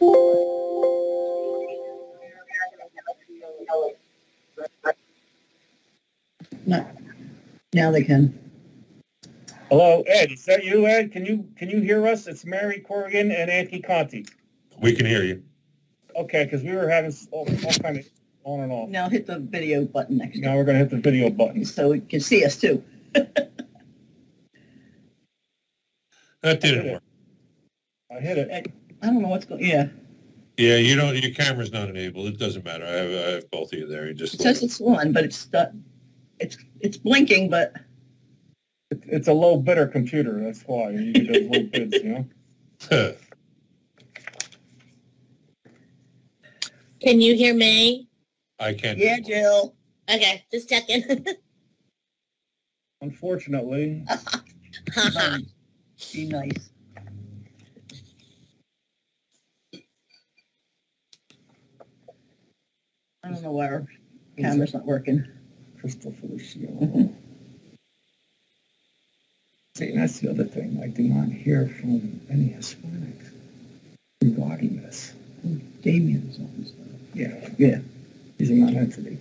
No. Now they can. Hello, Ed. Is that you, Ed? Can you hear us? It's Mary Corrigan and Auntie Conti. We can hear you. Okay, because we were having all kind of on and off. Now hit the video button next Now we're going to hit the video button. so you can see us too. That didn't work. I hit it. I don't know what's going. Yeah. Yeah, you don't. Your camera's not enabled. It doesn't matter. I have both of you there. You just. It says it's on, but it's blinking, but. It's a low bidder computer. That's why you get those low bids, you know. Can you hear me? I can. Yeah, Jill. Okay, just checking. Unfortunately. Be nice. I don't know why our camera's not working. Crystal Feliciano. See, that's the other thing. I do not hear from any Hispanics regarding this. Damien's on stuff. Yeah. He's a non-entity.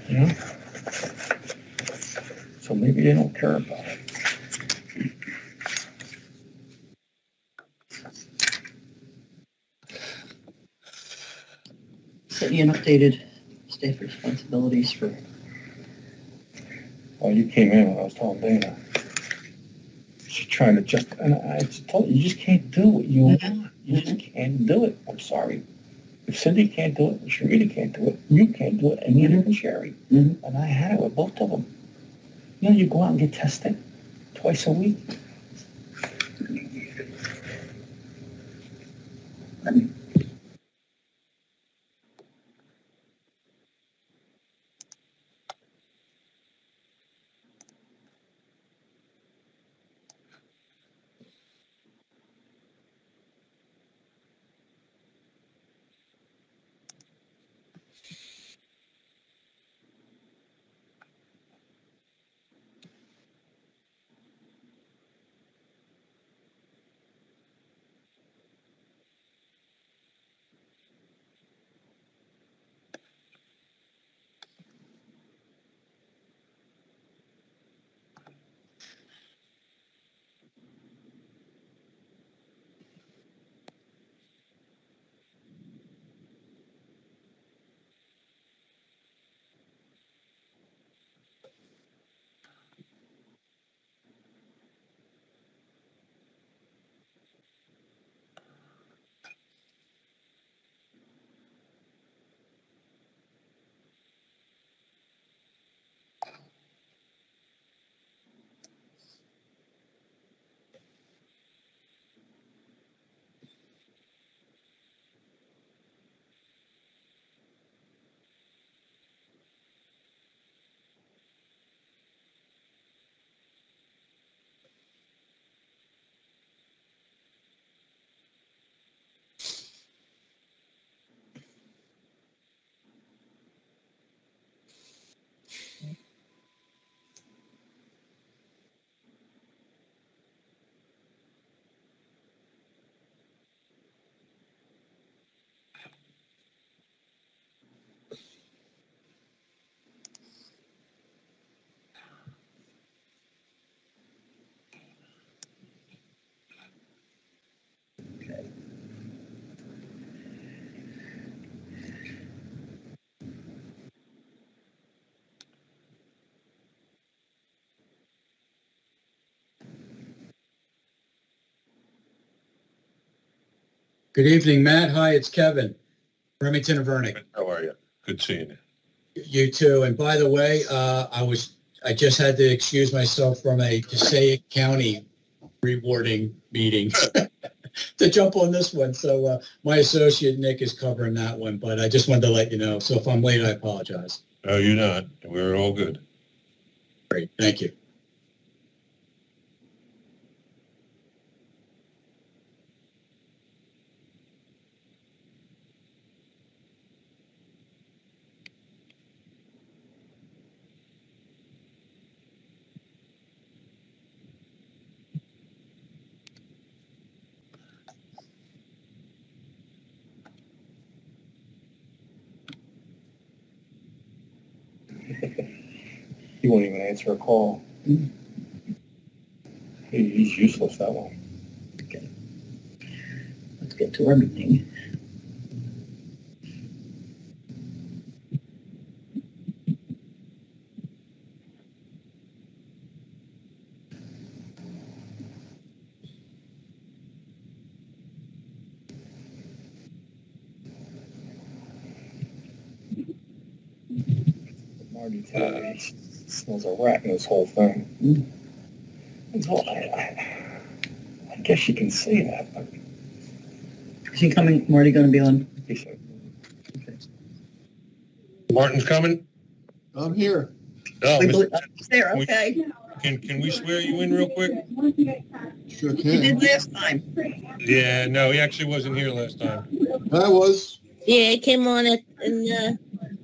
Yeah. So maybe they don't care about it. Sent you an updated staff responsibilities for. Well, you came in when I was telling Dana. She's trying to and I just told you just can't do what you want. You just can't do it. I'm sorry. If Cindy can't do it, and Sharita can't do it, you can't do it, and neither can Sherry. And I had it with both of them. You know, you go out and get tested twice a week. Good evening, Matt. Hi, it's Kevin, Remington and Vernick. How are you? Good seeing you. You too. And by the way, I just had to excuse myself from a Passaic County rewarding meeting to jump on this one. So my associate Nick is covering that one, but I just wanted to let you know. So if I'm late, I apologize. No, you're not. We're all good. Great. Thank you. He won't even answer a call. He's useless, that one. Okay. Let's get to our meeting. Marty told me he smells a rat in this whole thing. Well, I guess you can say that, but Is he coming? Marty going to be on? he said, Martin's coming? I'm here. Oh, He's there, okay. can we swear you in real quick? Sure He can. did last time. Yeah, no, he actually wasn't here last time. I was. Yeah, it came on it, and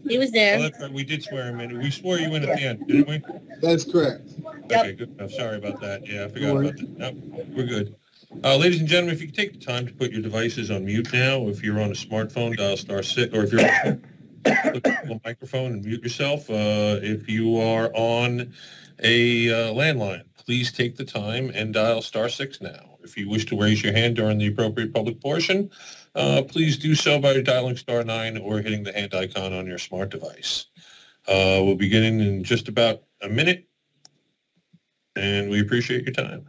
he was Oh, there. that's right. We did swear him in. We swore you in at the end, didn't we? That's correct. Okay, good enough. Sorry about that. Yeah, I forgot about that. No, we're good. Ladies and gentlemen, if you could take the time to put your devices on mute now. If you're on a smartphone, dial *6, or if you're on a microphone and mute yourself. If you are on a landline, please take the time and dial *6 now. If you wish to raise your hand during the appropriate public portion, please do so by dialing *9 or hitting the hand icon on your smart device. We'll be beginning in just about a minute, and we appreciate your time.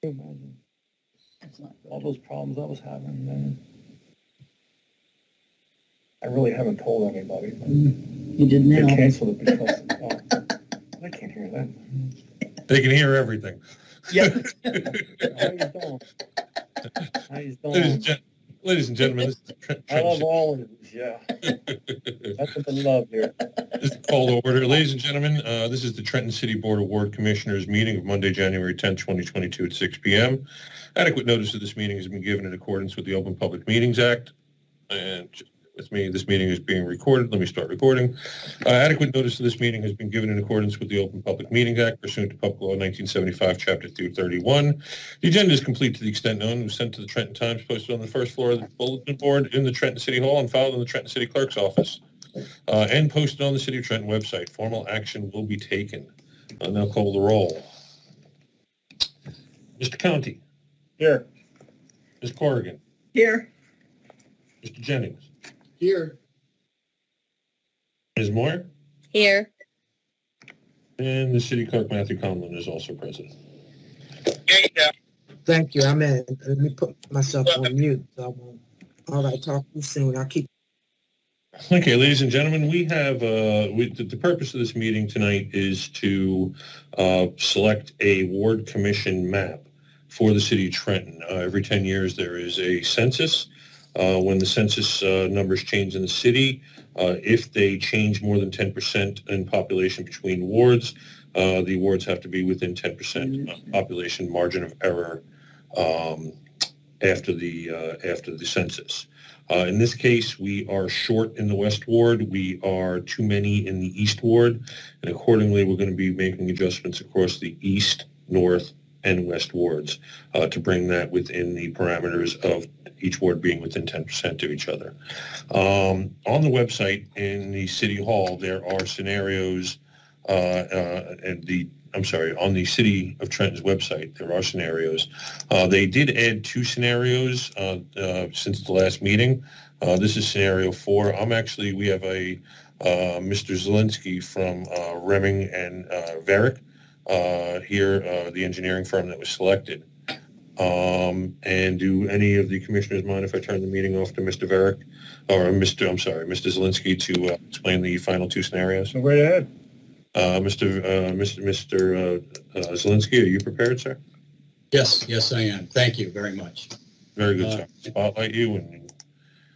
imagine all those problems I was having, man. I really haven't told anybody. But You did they now. canceled it because I can't hear that. They can hear everything. Yep. How you doing? How you doing? Ladies and gentlemen, this is the Trent I love all of it. Yeah, that's what I love here. This is call to order. Ladies and gentlemen, this is the Trenton City Board of Ward Commissioners meeting of Monday, January 10, 2022 at 6 p.m. Adequate notice of this meeting has been given in accordance with the Open Public Meetings Act. And with me, this meeting is being recorded. Let me start recording. Adequate notice of this meeting has been given in accordance with the Open Public Meetings Act pursuant to Public Law 1975, Chapter 231. The agenda is complete to the extent known. It was sent to the Trenton Times, posted on the first floor of the bulletin board in the Trenton City Hall, and filed in the Trenton City Clerk's office, and posted on the City of Trenton website. Formal action will be taken. I'll now call the roll. Mr. County. Here. Ms. Corrigan. Here. Mr. Jennings. Here. Ms. Moore. Here. And the City Clerk, Matthew Conlon, is also present. Thank you. I'm in. Let me put myself on mute. So I won't. All right. Talk to you soon. I'll keep. Okay, ladies and gentlemen, we have the purpose of this meeting tonight is to select a ward commission map for the City of Trenton. Every 10 years there is a census. When the census numbers change in the city, if they change more than 10% in population between wards, the wards have to be within 10% population margin of error after the census. In this case, we are short in the West Ward. We are too many in the East Ward, and accordingly, we're going to be making adjustments across the East, North, and West Wards to bring that within the parameters of each ward being within 10% of each other. On the website in the City Hall, there are scenarios, on the City of Trenton's website, there are scenarios. They did add 2 scenarios since the last meeting. This is scenario 4. We have a Mr. Zielinski from Remming and Varick here, the engineering firm that was selected. And do any of the commissioners mind if I turn the meeting off to Mr. Varick, or Mr. Zielinski to explain the final 2 scenarios? So right ahead. Mr. Zielinski, are you prepared, sir? Yes, I am. Thank you very much. Very good, sir. Spotlight you.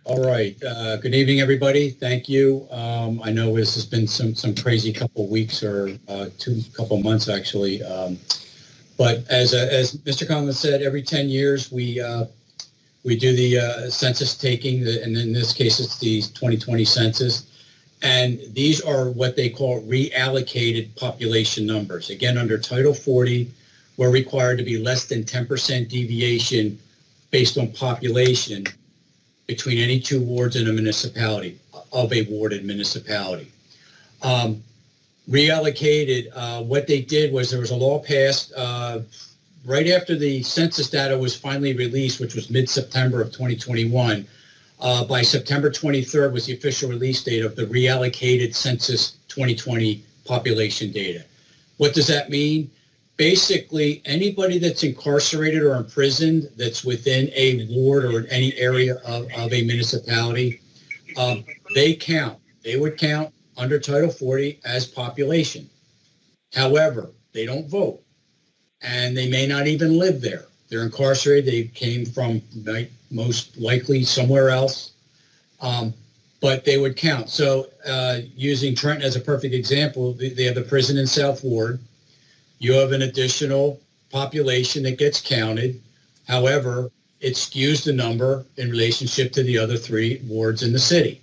All right. Good evening, everybody. Thank you. I know this has been some crazy couple weeks or couple months, actually. But as Mr. Conlon said, every 10 years we We do the census taking, and in this case, it's the 2020 census. And these are what they call reallocated population numbers. Again, under Title 40, we're required to be less than 10% deviation based on population between any two wards in a municipality, of a warded municipality. Reallocated, what they did was there was a law passed right after the census data was finally released, which was mid-September of 2021. By September 23rd was the official release date of the reallocated census 2020 population data. What does that mean? Basically, anybody that's incarcerated or imprisoned that's within a ward or in any area of a municipality, they count. They would count under Title 40 as population. However, they don't vote, and they may not even live there. They're incarcerated. They came from most likely somewhere else, but they would count. So using Trenton as a perfect example, they have the prison in South Ward. You have an additional population that gets counted. However, it skews the number in relationship to the other three wards in the city.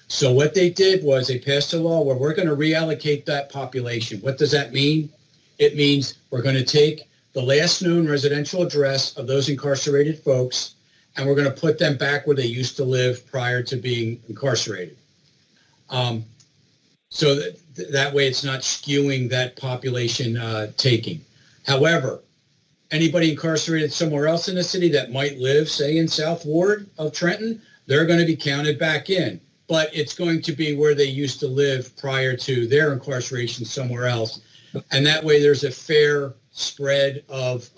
So what they did was they passed a law where we're going to reallocate that population. What does that mean? It means we're going to take the last known residential address of those incarcerated folks, and we're going to put them back where they used to live prior to being incarcerated. So that way it's not skewing that population taking. However, anybody incarcerated somewhere else in the city that might live, say, in South Ward of Trenton, they're going to be counted back in. But it's going to be where they used to live prior to their incarceration somewhere else. And that way there's a fair spread of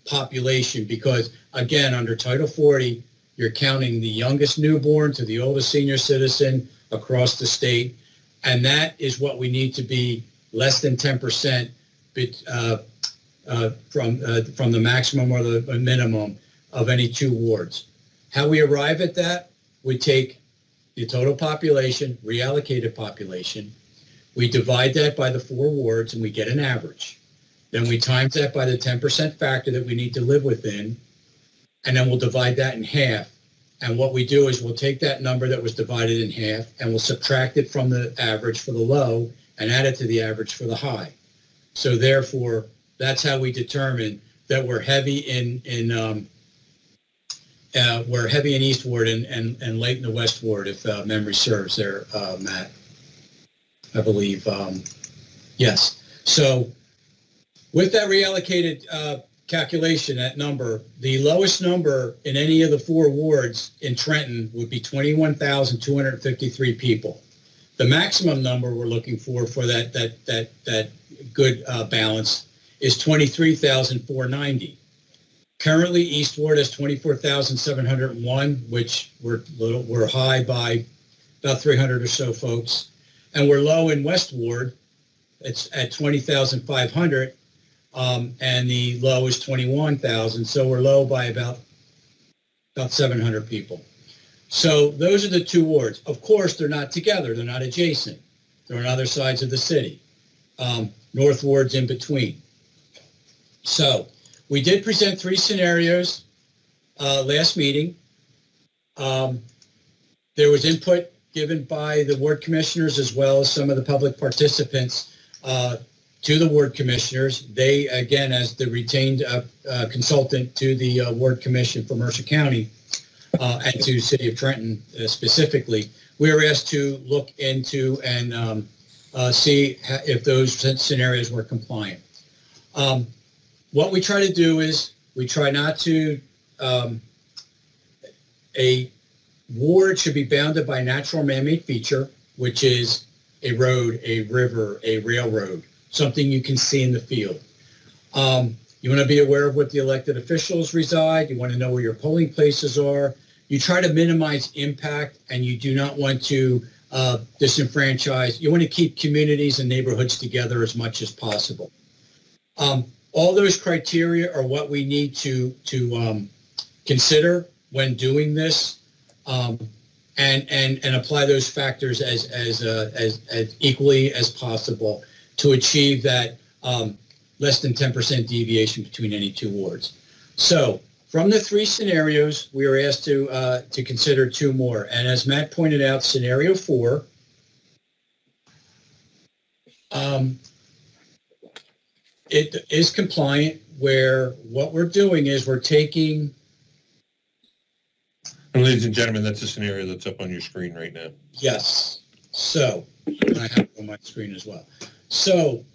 population because, again, under Title 40, you're counting the youngest newborn to the oldest senior citizen across the state. And that is what we need to be less than 10% from the maximum or the minimum of any two wards. How we arrive at that, we take the total population, reallocated population, we divide that by the 4 wards and we get an average. Then we times that by the 10% factor that we need to live within, and then we'll divide that in half. And what we do is we'll take that number that was divided in half and we'll subtract it from the average for the low and add it to the average for the high. So therefore, that's how we determine that we're heavy in East Ward and light in the West Ward, if memory serves there, Matt. I believe, yes. So with that reallocated calculation, that number, the lowest number in any of the 4 wards in Trenton would be 21,253 people. The maximum number we're looking for that good balance is 23,490. Currently, East Ward has 24,701, which we're high by about 300 or so folks. And we're low in West Ward. It's at 20,500, and the low is 21,000. So we're low by about 700 people. So those are the 2 wards. Of course, they're not together. They're not adjacent. They're on other sides of the city. North Ward's in between. So we did present 3 scenarios last meeting. There was input given by the ward commissioners as well as some of the public participants to the ward commissioners. They, again, as the retained consultant to the ward commission for Mercer County and to City of Trenton specifically, we were asked to look into and see if those scenarios were compliant. What we try to do is we try not to, a ward should be bounded by a natural man-made feature, which is a road, a river, a railroad, something you can see in the field. You want to be aware of what the elected officials reside. You want to know where your polling places are. You try to minimize impact, and you do not want to disenfranchise. You want to keep communities and neighborhoods together as much as possible. All those criteria are what we need to consider when doing this. And apply those factors as equally as possible to achieve that less than 10% deviation between any 2 wards. So from the three scenarios, we were asked to consider two more. And as Matt pointed out, scenario 4, it is compliant, where what we're doing is we're taking... And ladies and gentlemen, that's the scenario that's up on your screen right now. Yes. So, and I have it on my screen as well. So,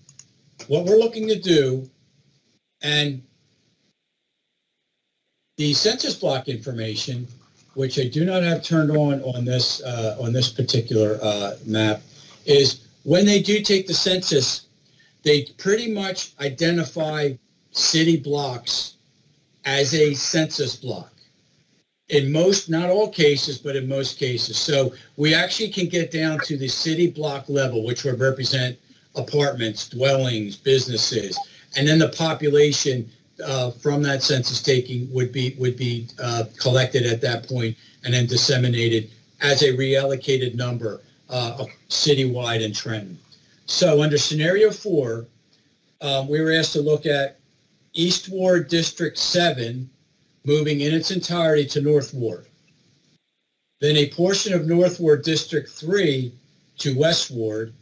what we're looking to do, and the census block information, which I do not have turned on this particular map, is when they do take the census, they pretty much identify city blocks as a census block. In most, not all cases, but in most cases. So we actually can get down to the city block level, which would represent apartments, dwellings, businesses, and then the population from that census taking would be collected at that point and then disseminated as a reallocated number citywide in Trenton. So under scenario 4, we were asked to look at East Ward District 7 moving in its entirety to North Ward. Then a portion of North Ward District 3 to West Ward,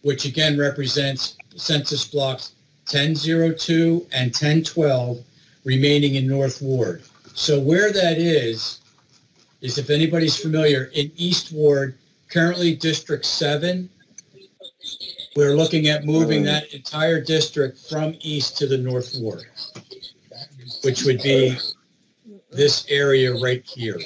which again represents census blocks 1002 and 1012 remaining in North Ward. So where that is if anybody's familiar, in East Ward, currently District 7, we're looking at moving that entire district from east to the North Ward, which would be this area right here.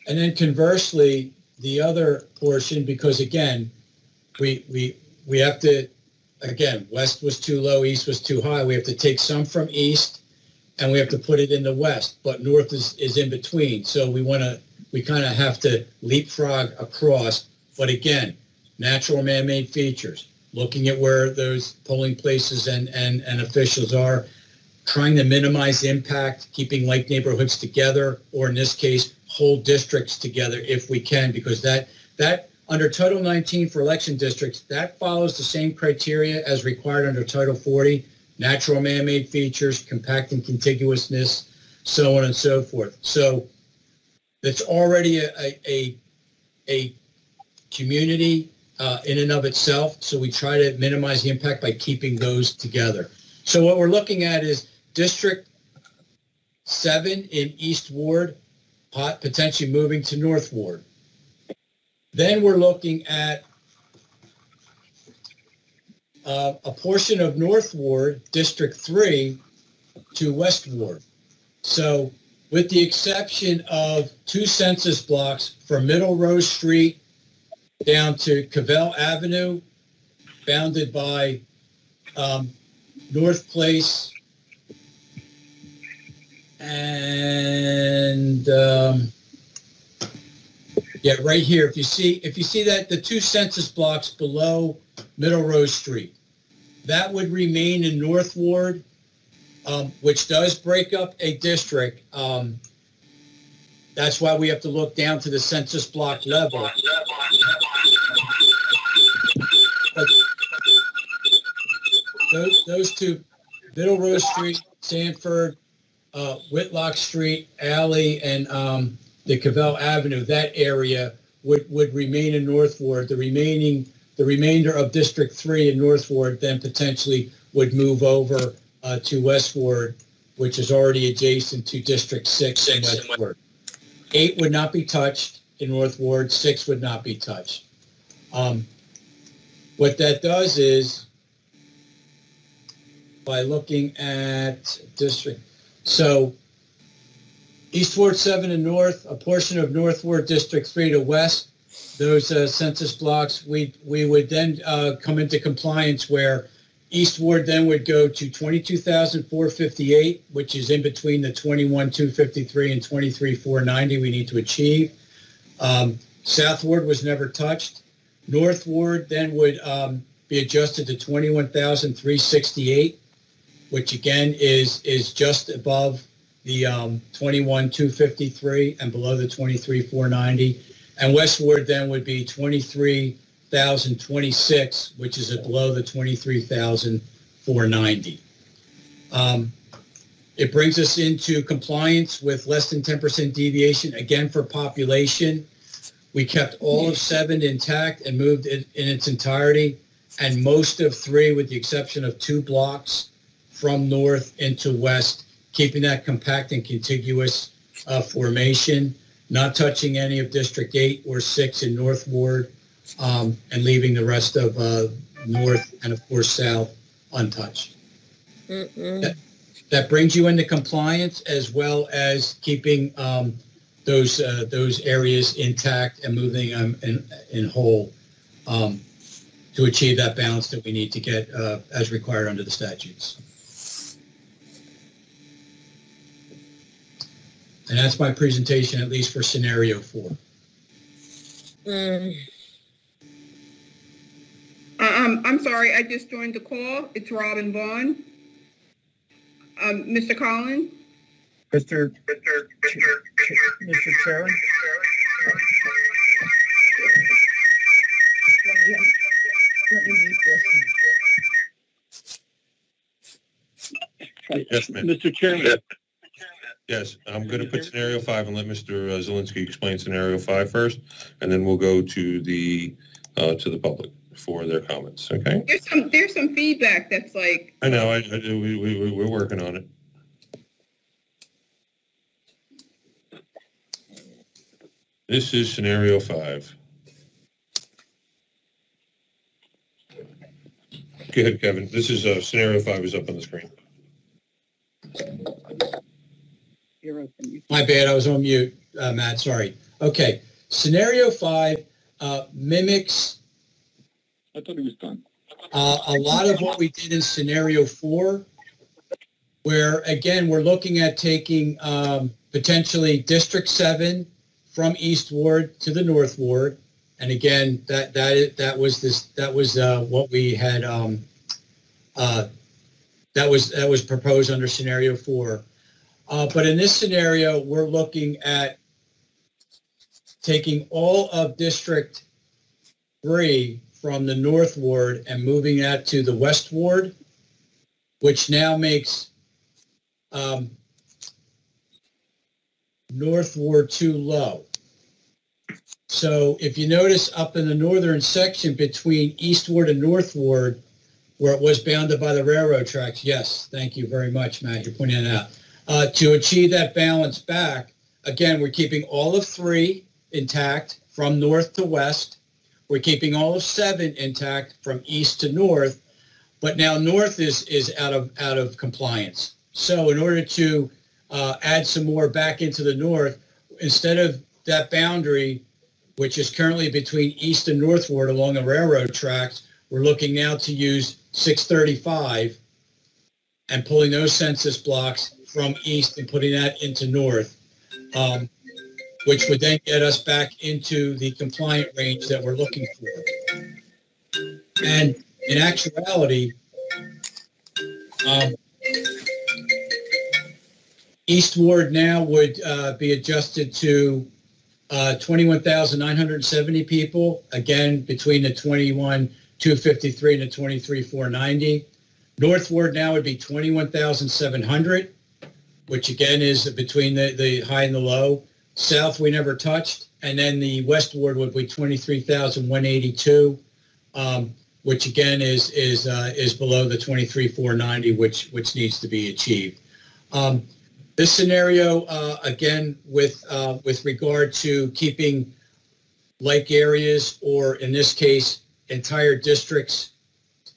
And then conversely, the other portion, because again, we have to, again, west was too low, east was too high. We have to take some from east and we have to put it in the west, but north is in between. So we kind of have to leapfrog across. But again, natural man-made features, looking at where those polling places and officials are, trying to minimize impact, keeping like neighborhoods together, or in this case, whole districts together if we can, because that under Title 19 for election districts, that follows the same criteria as required under Title 40, natural man-made features, compact and contiguousness, so on and so forth. So it's already a community in and of itself, so we try to minimize the impact by keeping those together. So what we're looking at is District 7 in East Ward, potentially moving to North Ward. Then we're looking at a portion of North Ward, District 3, to West Ward. So with the exception of 2 census blocks from Middle Rose Street down to Cavell Avenue, bounded by North Place and right here. If you see that the 2 census blocks below Middle Rose Street, that would remain in North Ward, which does break up a district. That's why we have to look down to the census block level. But those 2, Middle Rose Street, Sanford, Whitlock Street, Alley, and the Cavell Avenue, that area would remain in North Ward. The remainder of District 3 in North Ward then potentially would move over to West Ward, which is already adjacent to District 6 in West Ward. 8 would not be touched in North Ward. 6 would not be touched. What that does is, by looking at district, so East Ward 7 and North, a portion of North Ward District 3 to West, those census blocks, we would then come into compliance where East Ward then would go to 22,458, which is in between the 21,253 and 23,490 we need to achieve. South Ward was never touched. North Ward then would be adjusted to 21,368, which again is just above the 21,253 and below the 23,490. And West Ward then would be 23,390 21,026, which is below the 23,490. It brings us into compliance with less than 10% deviation, again for population. We kept all of 7 intact and moved it in its entirety, and most of 3, with the exception of 2 blocks from north into west, keeping that compact and contiguous formation, not touching any of District 8 or 6 in North Ward, and leaving the rest of north and, of course, south untouched. That brings you into compliance, as well as keeping those areas intact and moving them in whole to achieve that balance that we need to get as required under the statutes. And that's my presentation, at least for scenario 4. I'm sorry, I just joined the call. It's Robin Vaughn. Mr. Collins? Mr. Chair? Let me mute this. Yes, ma'am. Mr. Chairman. Yes, I'm going to put scenario 5 and let Mr. Zelinski explain scenario 5 first, and then we'll go to the public for their comments. Okay? There's some feedback that's like. I know. We're working on it. This is scenario 5. Go ahead, Kevin. This is scenario 5 is up on the screen. My bad, I was on mute, Matt, sorry. Okay, scenario 5 mimics I thought he was done. a lot of what we did in scenario 4, where, again, we're looking at taking potentially District 7 from East Ward to the North Ward. And again, that was what we had, that was proposed under scenario 4. But in this scenario, we're looking at taking all of District 3 from the North Ward and moving that to the West Ward, which now makes North Ward too low. So if you notice up in the northern section between East Ward and North Ward, where it was bounded by the railroad tracks, yes, thank you very much, Matt, you're pointing that out. To achieve that balance back, again, we're keeping all of 3 intact from north to west. We're keeping all of 7 intact from east to north, but now north is out of compliance. So in order to add some more back into the north, instead of that boundary, which is currently between East and North Ward along the railroad tracks, we're looking now to use 635 and pulling those census blocks from east and putting that into north, which would then get us back into the compliant range that we're looking for. And in actuality, East Ward now would be adjusted to 21,970 people, again, between the 21,253 and the 23,490. North Ward now would be 21,700, which again is between the high and the low. South we never touched, and then the West Ward would be 23,182, which again is below the 23,490, which needs to be achieved. This scenario, again, with regard to keeping like areas, or in this case, entire districts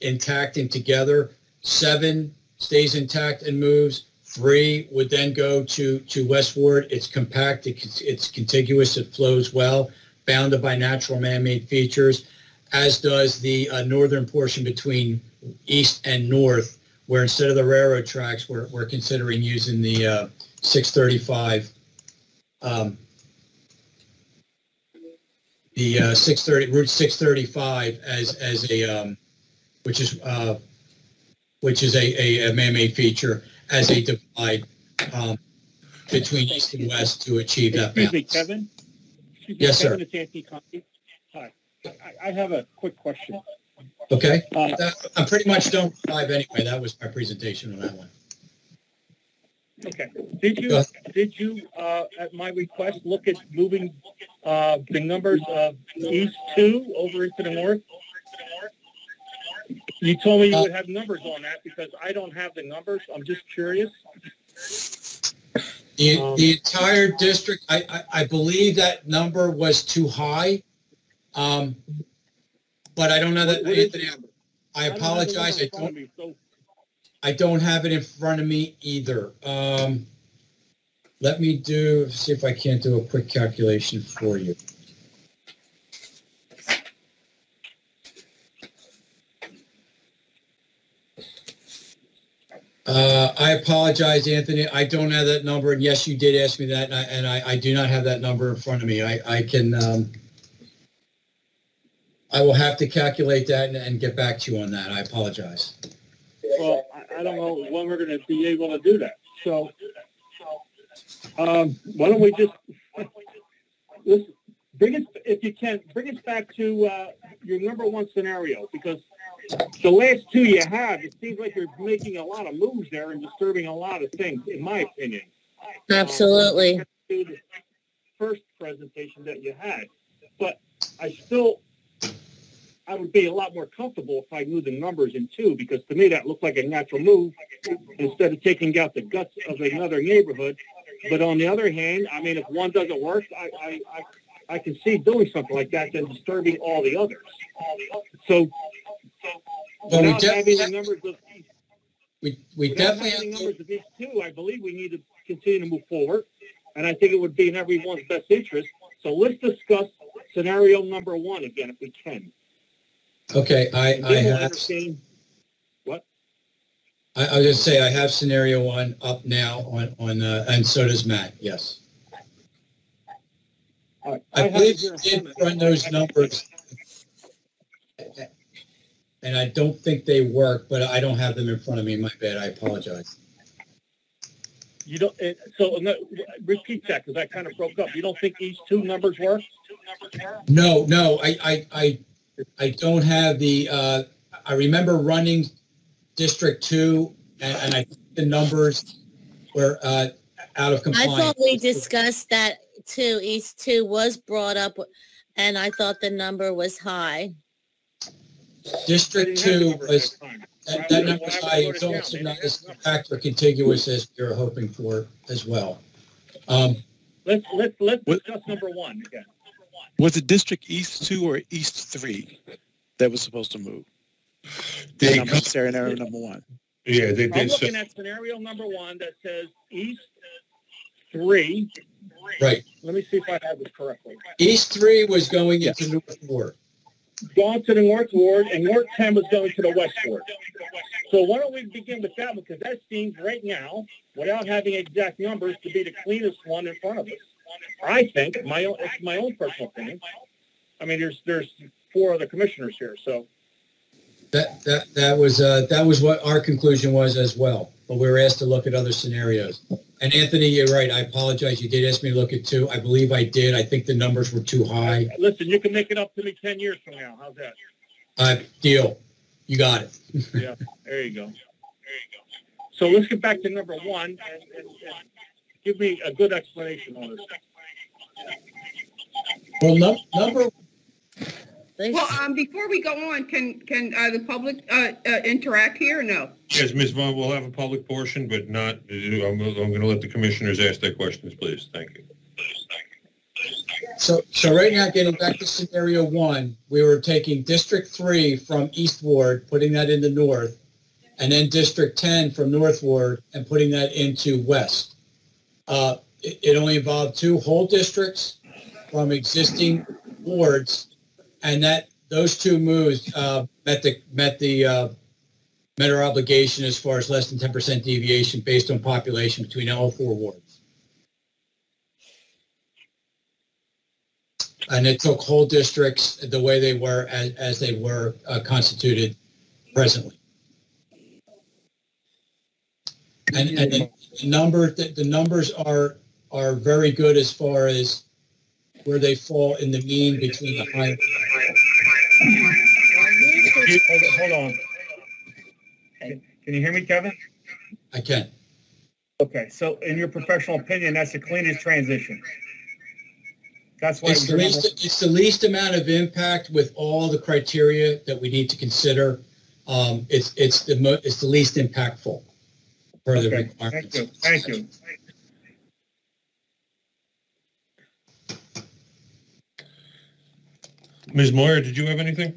intact and together, 7 stays intact and moves. 3 would then go to West Ward. It's compact, it's contiguous, it flows well, bounded by natural man-made features, as does the northern portion between east and north, where instead of the railroad tracks, we're considering using the 635, Route 635 as a which is a man-made feature, as a divide between east and west to achieve that balance. Excuse me, Kevin? Yes, sir. Kevin, it's Anthony Conti. Hi. I have a quick question. Okay, I'm pretty much done with 5 anyway. That was my presentation on that one. Okay. Go ahead. Did you, at my request, look at moving the numbers of East 2 over into the north? You told me you would have numbers on that because I don't have the numbers. I'm just curious. The entire district, I believe that number was too high. But I don't know that, Anthony, I apologize. I don't have it in front of me either. Let me see if I can't do a quick calculation for you. I apologize, Anthony. I don't have that number. And yes, you did ask me that. And I do not have that number in front of me. I will have to calculate that and get back to you on that. I apologize. Well, I don't know when we're going to be able to do that. So why don't we just bring it, if you can, bring us back to your number one scenario, because the last two you have, it seems like you're making a lot of moves there and disturbing a lot of things, in my opinion. Absolutely. To the first presentation that you had. But I would be a lot more comfortable if I knew the numbers in 2, because to me that looked like a natural move instead of taking out the guts of another neighborhood. But on the other hand, I mean, if one doesn't work, I can see doing something like that than disturbing all the others. So without having the numbers of these 2, I believe we need to continue to move forward, and I think it would be in everyone's best interest. So let's discuss scenario number 1 again, if we can. Okay, I have. What? I was going to say I have scenario 1 up now on and so does Matt. Yes. Right. I believe you did run those numbers, and I don't think they work, but I don't have them in front of me. My bad. I apologize. You don't. Repeat that, because I kind of broke up. You don't think these 2 numbers work? No. I don't have the. I remember running District 2, and I think the numbers were out of compliance. I thought we discussed that too. East 2 was brought up, and I thought the number was high. District 2 was that number was high. It's also not as compact or contiguous as you're hoping for as well. Let's discuss number 1 again. Was it District East 2 or East 3 that was supposed to move? Scenario number 1. Yeah, they did. I'm looking at scenario number 1 that says East 3. Right. Let me see if I have this correctly. East 3 was going into North Ward. Going to the North Ward, and North 10 was going to the West Ward. So why don't we begin with that one, because that seems right now, without having exact numbers, to be the cleanest one in front of us. I think it's my own personal opinion. I mean, there's 4 other commissioners here, so that was what our conclusion was as well. But we were asked to look at other scenarios. And Anthony, you're right. I apologize. You did ask me to look at 2. I believe I did. I think the numbers were too high. Listen, you can make it up to me 10 years from now. How's that? Deal. You got it. Yeah. There you go. So let's get back to number 1 and give me a good explanation on this. Well, number. Well, before we go on, can the public interact here or no? Yes, Ms. Vaughn, we'll have a public portion, but not, I'm going to let the commissioners ask their questions, please. Thank you. So right now, getting back to scenario 1, we were taking District 3 from East Ward, putting that into North, and then District 10 from North Ward and putting that into West. It only involved 2 whole districts from existing wards, and those 2 moves met our obligation as far as less than 10% deviation based on population between all 4 wards. And it took whole districts the way they were as they were constituted presently. And the numbers are very good as far as where they fall in the mean between the high. Hold on. Can you hear me, Kevin? I can. Okay, so in your professional opinion, that's the cleanest transition. That's why It's the least amount of impact with all the criteria that we need to consider. It's the least impactful per the requirements. Thank you. Ms. Moyer, did you have anything?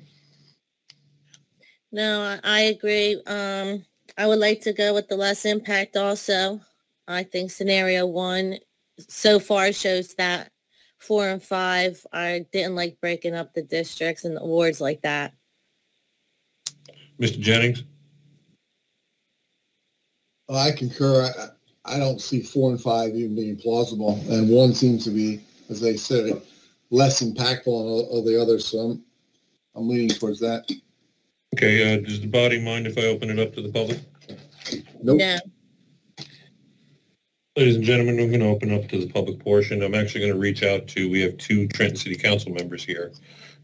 No, I agree. I would like to go with the less impact also. I think scenario 1 so far shows that 4 and 5. I didn't like breaking up the districts and the wards like that. Mr. Jennings? I concur. I don't see 4 and 5 even being plausible, and 1 seems to be, as they said, less impactful than the others. So I'm leaning towards that. Okay, does the body mind if I open it up to the public? Nope. No. Ladies and gentlemen, I'm going to open up to the public portion. I'm actually going to reach out to, we have 2 Trenton City Council members here.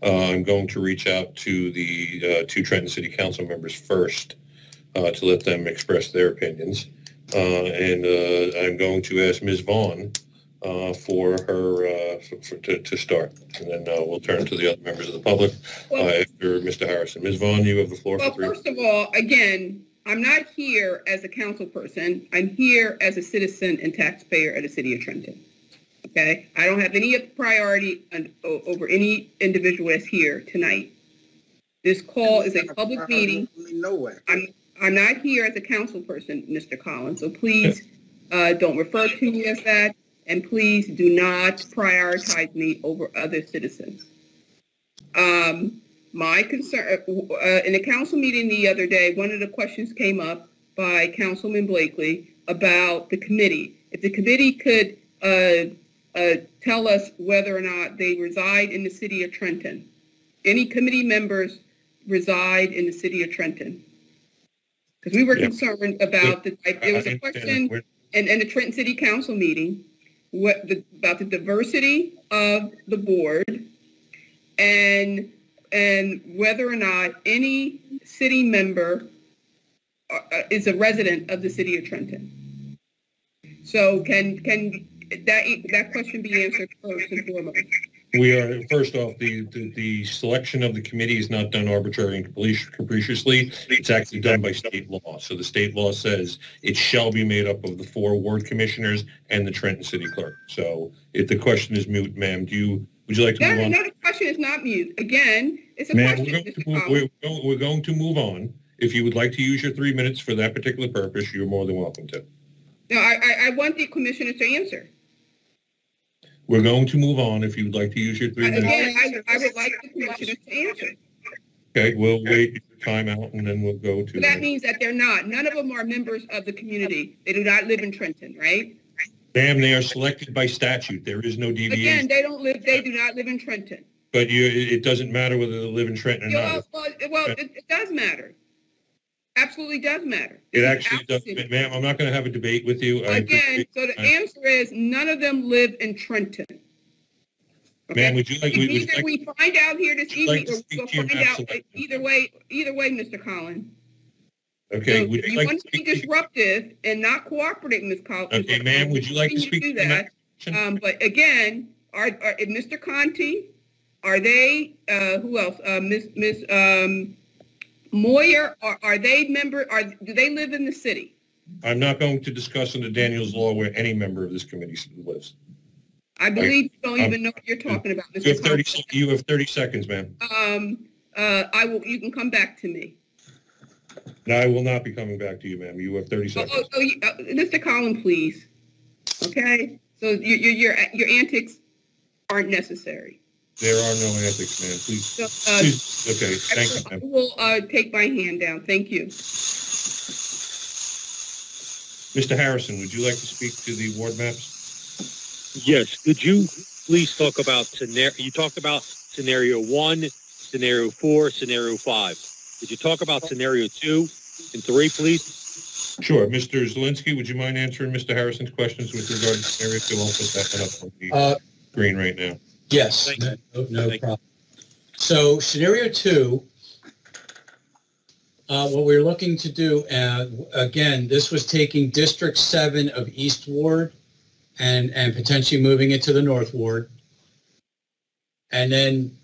I'm going to reach out to the 2 Trenton City Council members first to let them express their opinions. And I'm going to ask Ms. Vaughn for her to start. And then we'll turn to the other members of the public after Mr. Harrison. Ms. Vaughn, you have the floor for 3 minutes. First of all, again, I'm not here as a council person. I'm here as a citizen and taxpayer of the city of Trenton. Okay? I don't have any priority over any individual that's here tonight. This call is a public meeting. No way. I'm not here as a council person, Mr. Collins, so please don't refer to me as that, and please do not prioritize me over other citizens. My concern, in a council meeting the other day, one of the questions came up by Councilman Blakely about the committee. If the committee could tell us whether or not they reside in the city of Trenton. Any committee members reside in the city of Trenton? Because we were concerned about there was a question in the Trenton City Council meeting about the diversity of the board and whether or not any city member is a resident of the city of Trenton. So can that question be answered first and foremost? We are, first off, the selection of the committee is not done arbitrarily and capriciously. It's actually done by state law. So the state law says it shall be made up of the 4 ward commissioners and the Trenton city clerk. So if the question is moot, ma'am, would you like to move on? No, the question is not mute. Again, it's a Ma'am, question. we're going to move on. If you would like to use your 3 minutes for that particular purpose, you're more than welcome to. No, I want the commissioner to answer. We're going to move on if you would like to use your 3 minutes. Again, I would like the commissioner to answer. Okay, we'll wait your time out and then we'll go to... So that means that they're not. None of them are members of the community. They do not live in Trenton, right? Ma'am, they are selected by statute. There is no deviation. Again, they do not live in Trenton. But it doesn't matter whether they live in Trenton or not. Well, it does matter. Absolutely does matter. It actually does. Ma'am, I'm not going to have a debate with you. Again, so the answer is none of them live in Trenton. Okay? Ma'am, would you like... Either we find out here this evening or we'll find out either way, Mr. Collins. Okay, So would you like want to be disruptive and not cooperate, Ms. Collins? Okay, ma'am, would you like to speak to to that? But again, are Mr. Conti, are they, who else? Ms. Moyer, are they do they live in the city? I'm not going to discuss under Daniel's law where any member of this committee lives. I believe you don't even know what you're talking about, Mr. You have 30 seconds, ma'am. You can come back to me. No, I will not be coming back to you, ma'am. You have 30 seconds. Mr. Collins, please. Okay? So your antics aren't necessary. There are no antics, ma'am. Please. Okay, thank you, ma'am. I will take my hand down. Thank you. Mr. Harrison, would you like to speak to the ward maps? Yes. Could you please talk about you talked about scenario 1, scenario 4, scenario 5. Could you talk about scenario 2 and 3, please? Sure. Mr. Zielinski, would you mind answering Mr. Harrison's questions with regard to scenario 2? I'll put that one up on the screen right now. Yes, no problem. So scenario 2 What we're looking to do, again, this was taking District 7 of East Ward and potentially moving it to the North Ward. And then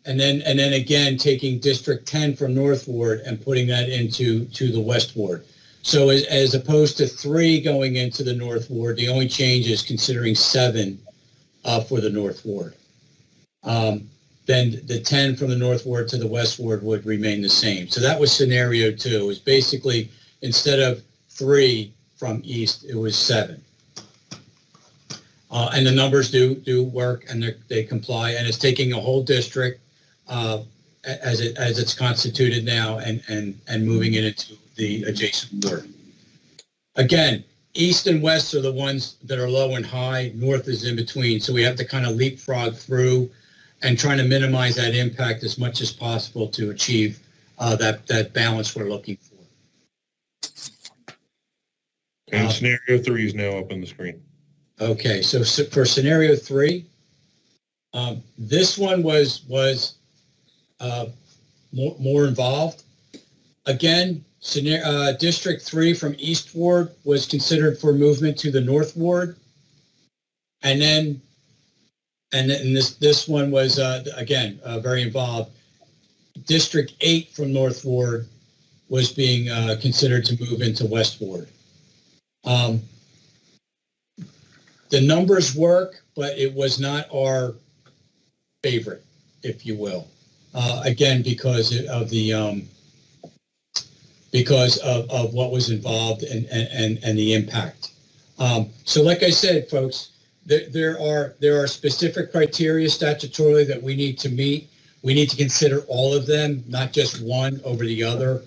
again taking District 10 from North Ward and putting that into the West Ward. So as opposed to 3 going into the North Ward, the only change is considering 7 for the North Ward. Then the 10 from the North Ward to the West Ward would remain the same. So that was scenario 2. It was basically, instead of 3 from East, it was 7. And the numbers do work, and they comply, and it's taking a whole district as it's constituted now and moving it into the adjacent ward. Again, East and West are the ones that are low and high. North is in between, so we have to kind of leapfrog through and trying to minimize that impact as much as possible to achieve that balance we're looking for. And scenario 3 is now up on the screen. Okay, so for scenario 3, this one was more involved. Again, District 3 from East Ward was considered for movement to the North Ward, and then this one was again very involved. District 8 from North Ward was being considered to move into West Ward. The numbers work, but it was not our favorite, if you will. Again, because of the because of what was involved and the impact. So, like I said, folks, there are specific criteria statutorily that we need to meet. We need to consider all of them, not just one over the other.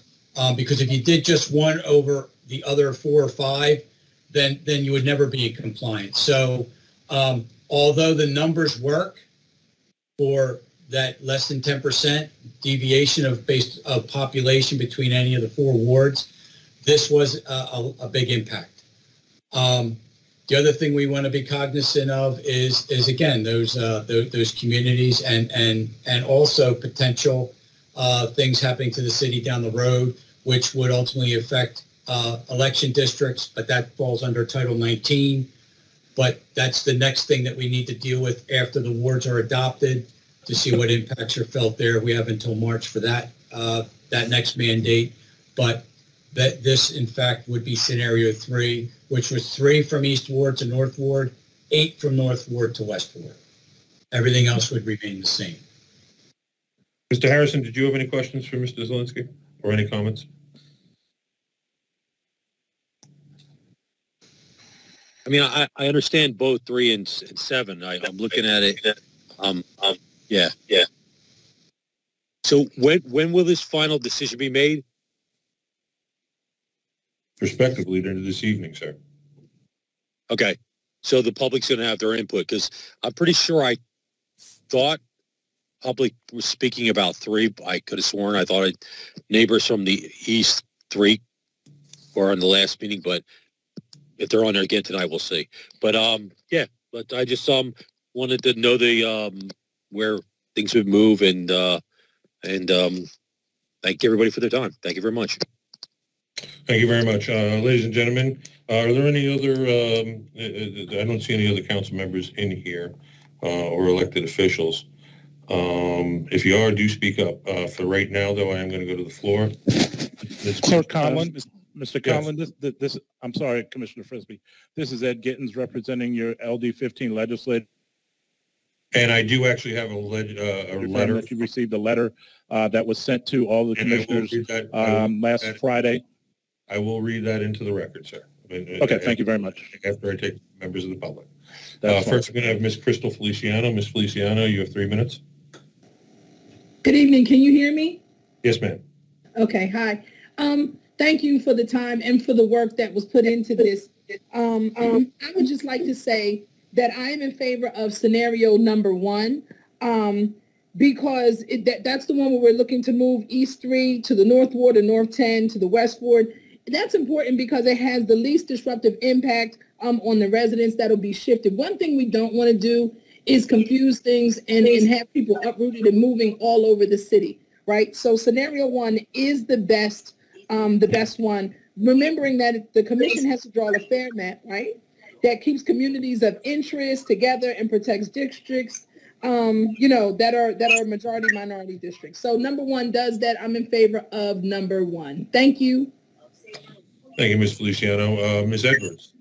Because if you did just one over the other 4 or 5, then you would never be in compliance. So although the numbers work for that less than 10% deviation of population between any of the 4 wards, this was a big impact. The other thing we want to be cognizant of is again those communities and also potential things happening to the city down the road, which would ultimately affect election districts, but that falls under Title 19. But that's the next thing that we need to deal with after the wards are adopted to see what impacts are felt there. We have until March for that next mandate. But this, in fact, would be scenario 3, which was 3 from East Ward to North Ward, 8 from North Ward to West Ward. Everything else would remain the same. Mr. Harrison, did you have any questions for Mr. Zielinski or any comments? I mean, I understand both 3 and 7. I'm looking at it. Yeah. So when will this final decision be made? Respectively, this evening, sir. Okay. So the public's going to have their input, because I'm pretty sure I thought public was speaking about 3. I could have sworn I thought neighbors from the East 3 were on the last meeting, but if they're on there again tonight, we'll see. But yeah, but I just wanted to know the where things would move, and thank everybody for their time. Thank you very much. Thank you very much. Ladies and gentlemen, are there any other, I don't see any other council members in here or elected officials. If you are, do speak up. For right now, though, I am going to go to the floor. Sir Conlon, Mr. Yes. Conlon, this, I'm sorry, Commissioner Frisbee. This is Ed Gittens representing your LD15 legislative. And I do actually have a letter. That you received a letter that was sent to all the commissioners last Friday. I will read that into the record, sir. Okay, thank you very much. After I take members of the public. First, we're going to have Ms. Crystal Feliciano. Ms. Feliciano, you have 3 minutes. Good evening. Can you hear me? Yes, ma'am. Okay, hi. Thank you for the time and for the work that was put into this. I would just like to say that I am in favor of scenario number 1 because that's the one where we're looking to move East 3 to the North Ward and North 10 to the West Ward. That's important because it has the least disruptive impact on the residents that'll be shifted. One thing we don't want to do is confuse things and have people uprooted and moving all over the city. right? So scenario one is the best one, remembering that the commission has to draw a fair map, right? That keeps communities of interest together and protects districts, that are majority minority districts. So number one does that. I'm in favor of number one. Thank you. Thank you, Ms. Feliciano. Ms. Edwards.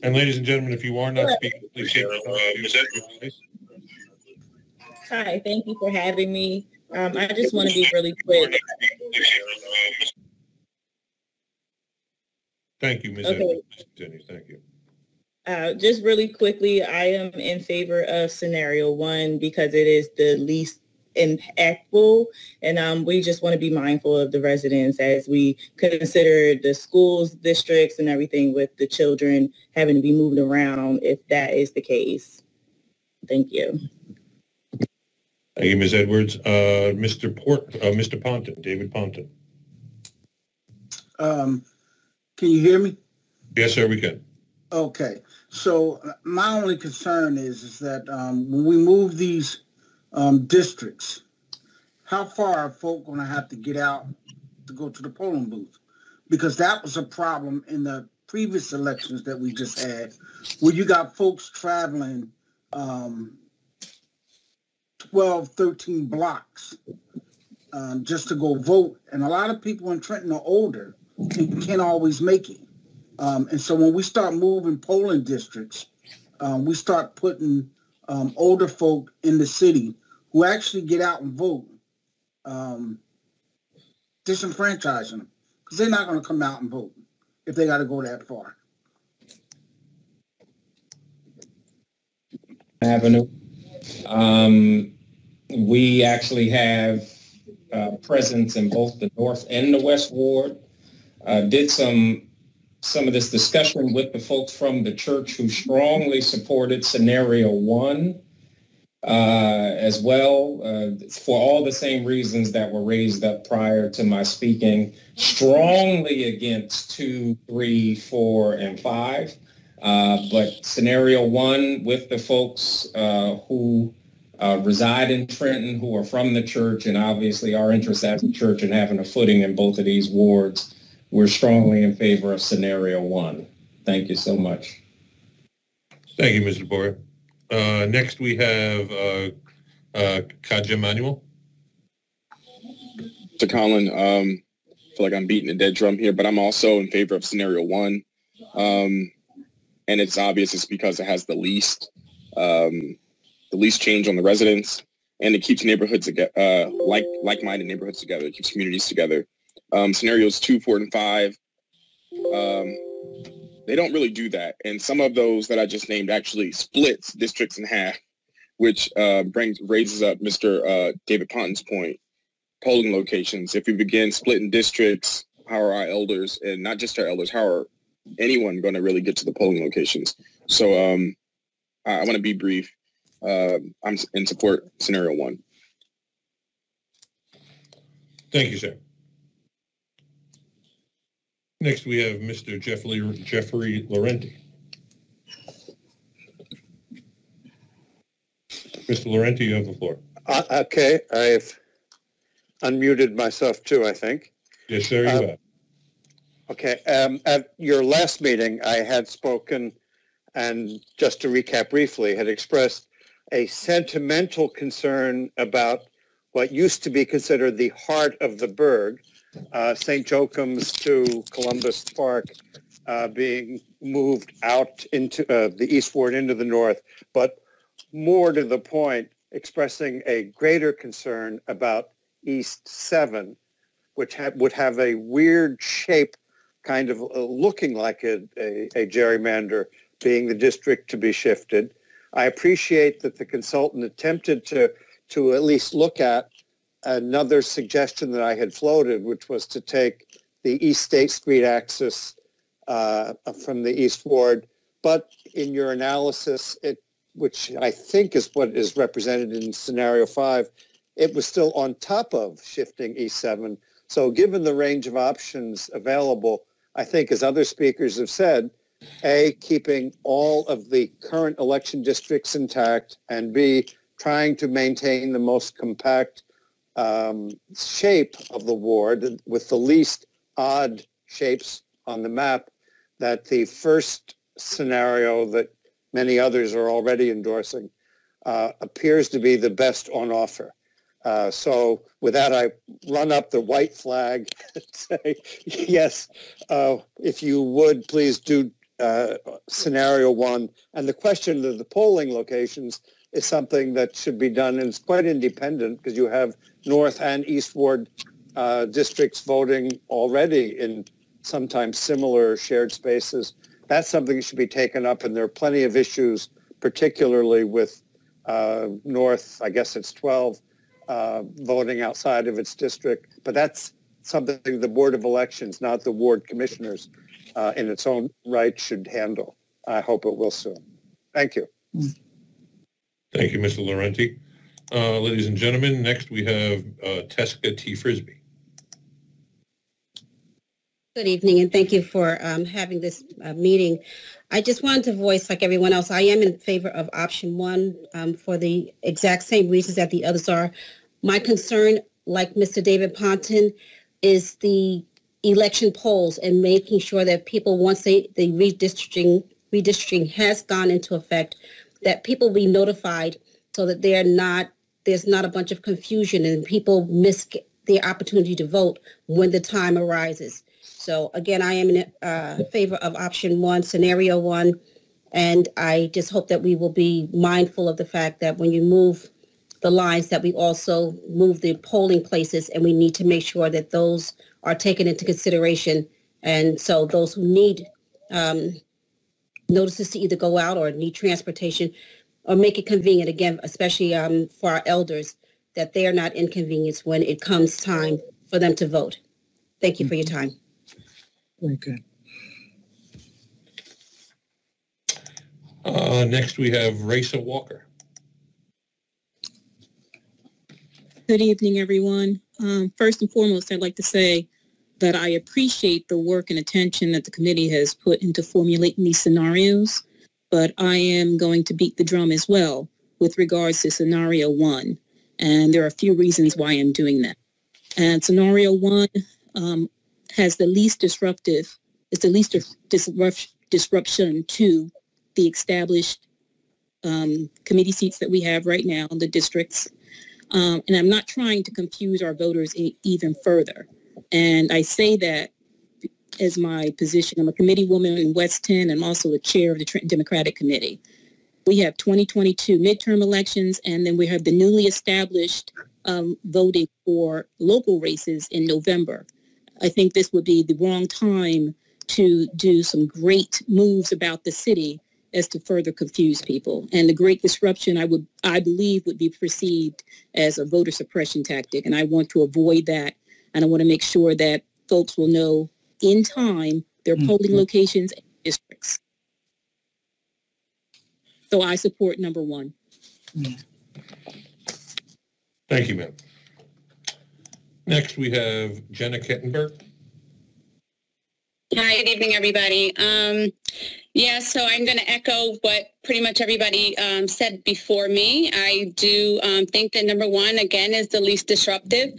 And ladies and gentlemen, if you are not speaking, please state your name. Ms. Edwards, please. Hi, thank you for having me. I just want to be really quick. Thank you, Ms. Okay. Edwards. Please continue. Thank you. Just really quickly, I am in favor of scenario one because it is the least impactful, and we just want to be mindful of the residents as we consider the schools, districts, and everything with the children having to be moved around if that is the case. Thank you. Thank you, Ms. Edwards. Mr. Ponton, David Ponton. Can you hear me? Yes, sir, we can. Okay. So my only concern is that when we move these districts, how far are folk going to have to get out to go to the polling booth? Because that was a problem in the previous elections that we just had, where you got folks traveling 12, 13 blocks just to go vote. And a lot of people in Trenton are older and can't always make it. And so when we start moving polling districts, we start putting older folk in the city who actually get out and vote, disenfranchising them, because they're not going to come out and vote if they got to go that far. Avenue. We actually have presence in both the North and the West Ward. Did some of this discussion with the folks from the church who strongly supported scenario one as well, for all the same reasons that were raised up prior to my speaking, strongly against 2, 3, 4, and 5. But scenario one with the folks who reside in Trenton, who are from the church, and obviously our interest as a church in having a footing in both of these wards, we're strongly in favor of scenario one. Thank you so much. Thank you, Mr. Boyer. Next, we have Kaja Manuel. Mr. Collin, I feel like I'm beating a dead drum here, but I'm also in favor of scenario one. And it's obvious it's because it has the least change on the residents, and it keeps neighborhoods like-minded neighborhoods together. It keeps communities together. Scenarios 2, 4, and 5, they don't really do that. And some of those that I just named actually splits districts in half, which raises up Mr. David Ponton's point, polling locations. If we begin splitting districts, how are our elders, and not just our elders, how are anyone going to really get to the polling locations? So I want to be brief. I'm in support of scenario one. Thank you, sir. Next, we have Mr. Jeffrey Laurenti. Mr. Laurenti, you have the floor. Okay, I've unmuted myself too, I think. Yes, sir, you have. Okay, at your last meeting, I had spoken, and just to recap briefly, had expressed a sentimental concern about what used to be considered the heart of the burg, St. Joachim's to Columbus Park, being moved out into the East Ward into the north, but more to the point, expressing a greater concern about East 7, which would have a weird shape, kind of looking like a gerrymander, being the district to be shifted. I appreciate that the consultant attempted to at least look at another suggestion that I had floated, which was to take the East State Street axis from the East Ward. But in your analysis, which I think is what is represented in scenario 5, it was still on top of shifting East 7. So given the range of options available, I think, as other speakers have said, A, keeping all of the current election districts intact, and B, trying to maintain the most compact shape of the ward with the least odd shapes on the map, that the first scenario that many others are already endorsing appears to be the best on offer. So with that, I run up the white flag and say, yes, if you would please do scenario 1. And the question of the polling locations is something that should be done, and it's quite independent because you have North and East Ward districts voting already in sometimes similar shared spaces. That's something that should be taken up, and there are plenty of issues, particularly with North, I guess it's 12, voting outside of its district. But that's something the Board of Elections, not the ward commissioners, in its own right should handle. I hope it will soon. Thank you. Thank you, Mr. Laurenti. Ladies and gentlemen, next we have Tessica T. Frisbee. Good evening, and thank you for having this meeting. I just wanted to voice, like everyone else, I am in favor of option 1 for the exact same reasons that the others are. My concern, like Mr. David Ponton, is the election polls and making sure that people, once the redistricting has gone into effect, that people be notified so that there's not a bunch of confusion and people miss their opportunity to vote when the time arises. So again, I am in favor of option 1, scenario 1, and I just hope that we will be mindful of the fact that when you move the lines, that we also move the polling places, and we need to make sure that those are taken into consideration. And so those who need notices to either go out or need transportation, or make it convenient, again, especially for our elders, that they are not inconvenienced when it comes time for them to vote. Thank you for your time. Okay. Next, we have Raisa Walker. Good evening, everyone. First and foremost, I'd like to say that I appreciate the work and attention that the committee has put into formulating these scenarios, but I am going to beat the drum as well with regards to scenario 1. And there are a few reasons why I'm doing that. And scenario 1 has the least disruption to the established committee seats that we have right now in the districts. And I'm not trying to confuse our voters even further. And I say that as my position. I'm a committee woman in West 10. I'm also the chair of the Trenton Democratic Committee. We have 2022 midterm elections, and then we have the newly established voting for local races in November. I think this would be the wrong time to do some great moves about the city as to further confuse people. And the great disruption, I believe, would be perceived as a voter suppression tactic. And I want to avoid that. And I want to make sure that folks will know in time their polling locations and districts. So I support number 1. Thank you, ma'am. Next, we have Jenna Kittenberg. Hi, good evening, everybody. So I'm going to echo what pretty much everybody said before me. I do think that number 1, again, is the least disruptive.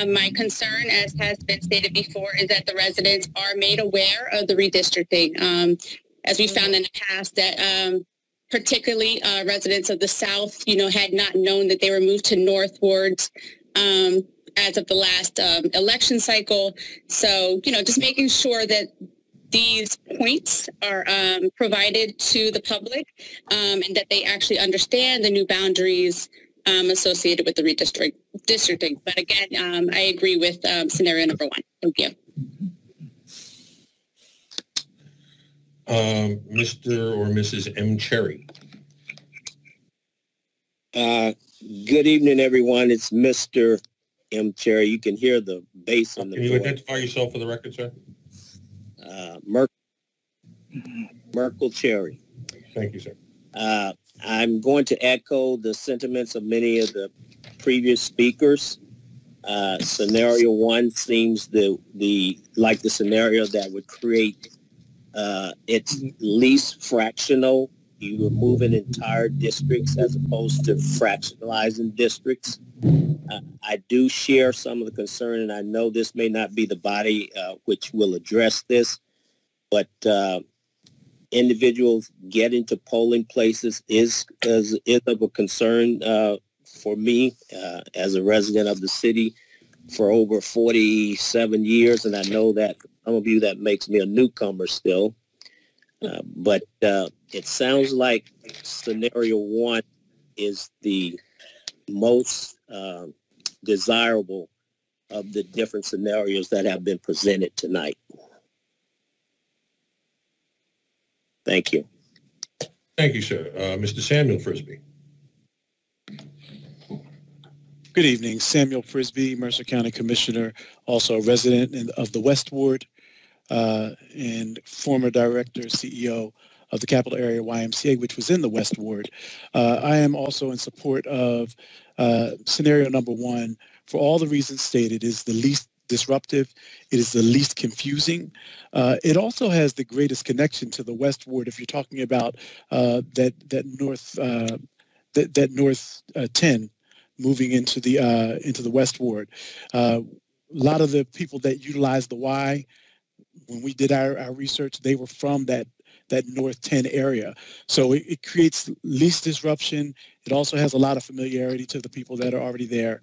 My concern, as has been stated before, is that the residents are made aware of the redistricting. As we found in the past, that particularly residents of the South, had not known that they were moved to North wards as of the last election cycle. So, just making sure that these points are provided to the public and that they actually understand the new boundaries associated with the redistricting. But again, I agree with scenario number 1. Thank you. Mr. or Mrs. M. Cherry. Good evening, everyone. It's Mr. M. Cherry. You can hear the bass in the voice. Can you identify yourself for the record, sir? Merkel Cherry. Thank you, sir. I'm going to echo the sentiments of many of the previous speakers. Scenario 1 seems like the scenario that would create its least fractional you are moving entire districts as opposed to fractionalizing districts. I do share some of the concern, and I know this may not be the body which will address this, but individuals getting to polling places is of a concern for me as a resident of the city for over 47 years, and I know that some of you that makes me a newcomer still. But it sounds like scenario one is the most desirable of the different scenarios that have been presented tonight. Thank you. Thank you, sir. Mr. Samuel Frisbee. Good evening. Samuel Frisbee, Mercer County Commissioner, also a resident of the West Ward, and former director, CEO of the Capital Area YMCA, which was in the West Ward. I am also in support of scenario number one for all the reasons stated. It is the least disruptive. It is the least confusing. It also has the greatest connection to the West Ward. If you're talking about that north 10 moving into the West Ward, a lot of the people that utilize the Y, when we did our research, they were from that North 10 area. So it creates least disruption. It also has a lot of familiarity to the people that are already there.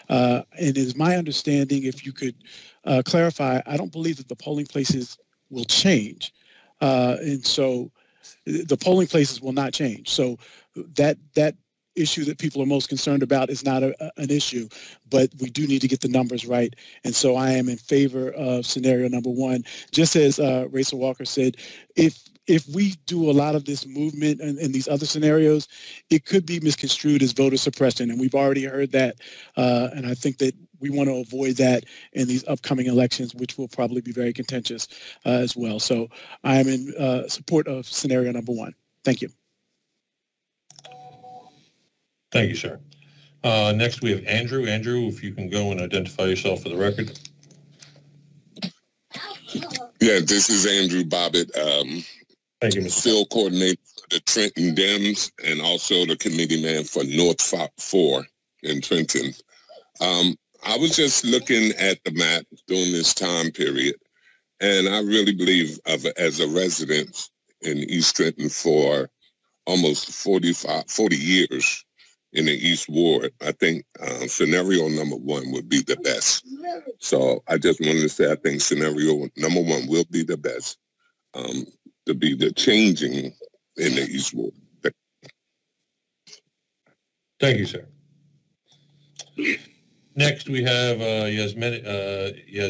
And it is my understanding, if you could clarify, I don't believe that the polling places will change. And so the polling places will not change. So that issue that people are most concerned about is not an issue, but we do need to get the numbers right. And so I am in favor of scenario number one. Just as Racer Walker said, if we do a lot of this movement in these other scenarios, it could be misconstrued as voter suppression. And we've already heard that. And I think that we want to avoid that in these upcoming elections, which will probably be very contentious as well. So I am in support of scenario number one. Thank you. Thank you, sir. Next, we have Andrew. Andrew, if you can go and identify yourself for the record. Yeah, this is Andrew Bobbitt. Thank you, Mr. Field coordinator for the Trenton Dems and also the committee man for North 4 in Trenton. I was just looking at the map during this time period, and I really believe as a resident in East Trenton for almost 40 years, in the East Ward, I think scenario number one would be the best. So I just wanted to say I think scenario number one will be the best to be the changing in the East Ward. Thank you, sir. Next, we have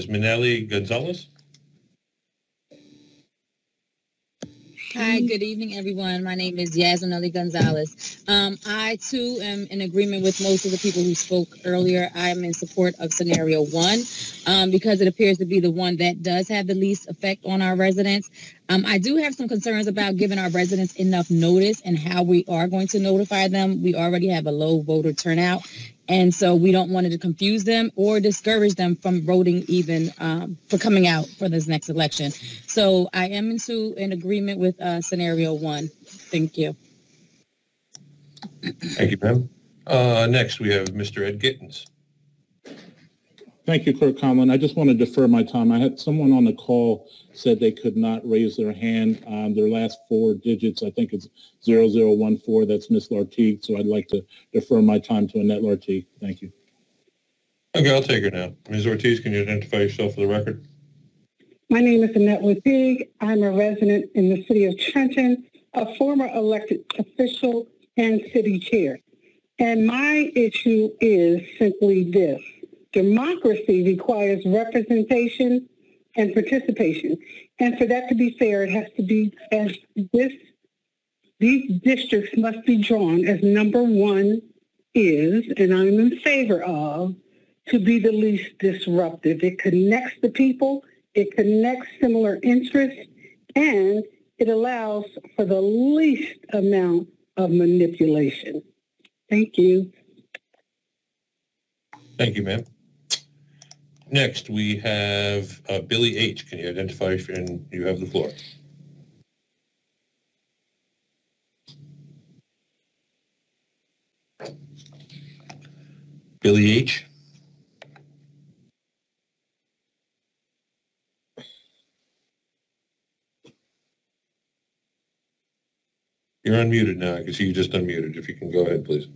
Nelly Gonzalez. Hi, good evening, everyone. My name is Nelly Gonzalez. I, too, am in agreement with most of the people who spoke earlier. I am in support of scenario one because it appears to be the one that does have the least effect on our residents. I do have some concerns about giving our residents enough notice and how we are going to notify them. We already have a low voter turnout, and so we don't want to confuse them or discourage them from voting even for coming out for this next election. So I am in agreement with scenario one. Thank you. Thank you, ma'am. Next, we have Mr. Ed Gittens. Thank you, Clerk Conlon. I just want to defer my time. I had someone on the call said they could not raise their hand. Their last four digits, I think it's 0014. That's Ms. Lartigue. So I'd like to defer my time to Annette Lartigue. Thank you. Okay, I'll take her now. Ms. Ortiz, can you identify yourself for the record? My name is Annette Lartigue. I'm a resident in the city of Trenton, a former elected official and city chair. And my issue is simply this. Democracy requires representation and participation. And for that to be fair, it has to be as these districts must be drawn as number one is, and I'm in favor of, to be the least disruptive. It connects the people, it connects similar interests, and it allows for the least amount of manipulation. Thank you. Thank you, ma'am. Next, we have Billy H. Can you identify and you have the floor? Billy H. You're unmuted now. I can see you just unmuted. If you can go ahead, please.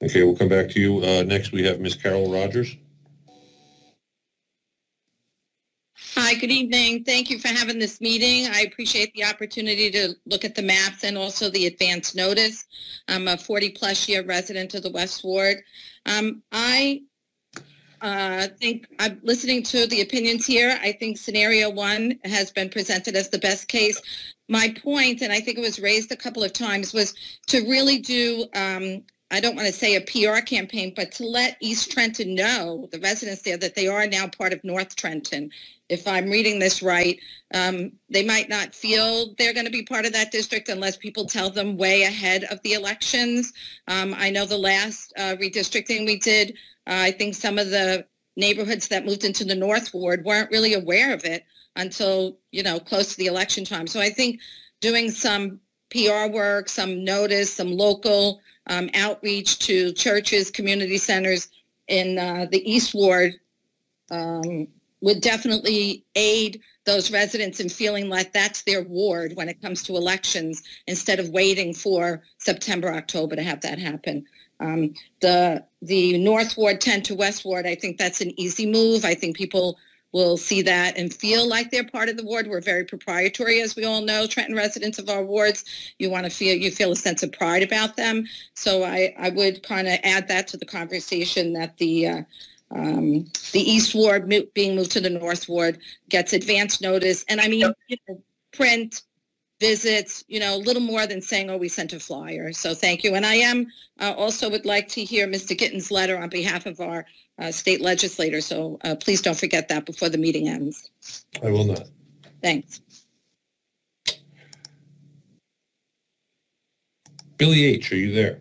Okay, we'll come back to you. Next, we have Ms. Carol Rodgers. Hi, good evening. Thank you for having this meeting. I appreciate the opportunity to look at the maps and also the advance notice. I'm a 40-plus year resident of the West Ward. I think I'm listening to the opinions here. I think scenario 1 has been presented as the best case. My point, and I think it was raised a couple of times, was to really do, I don't want to say a PR campaign, but to let East Trenton know, the residents there, that they are now part of North Trenton. If I'm reading this right, they might not feel they're going to be part of that district unless people tell them way ahead of the elections. I know the last redistricting we did, I think some of the neighborhoods that moved into the North Ward weren't really aware of it until, you know, close to the election time. So I think doing some PR work, some notice, some local outreach to churches, community centers in the East Ward would definitely aid those residents in feeling like that's their ward when it comes to elections, instead of waiting for September, October to have that happen. The North Ward 10 to West Ward, I think that's an easy move. I think people will see that and feel like they're part of the ward. We're very proprietary, as we all know, Trenton residents of our wards. You feel a sense of pride about them. So I would kind of add that to the conversation, that the East Ward being moved to the North Ward gets advance notice. And I mean, you know, print, visits, you know, a little more than saying, oh, we sent a flyer. So thank you. And I am also would like to hear Mr. Gitten's letter on behalf of our state legislator. So please don't forget that before the meeting ends. I will not. Thanks. Billy H., are you there?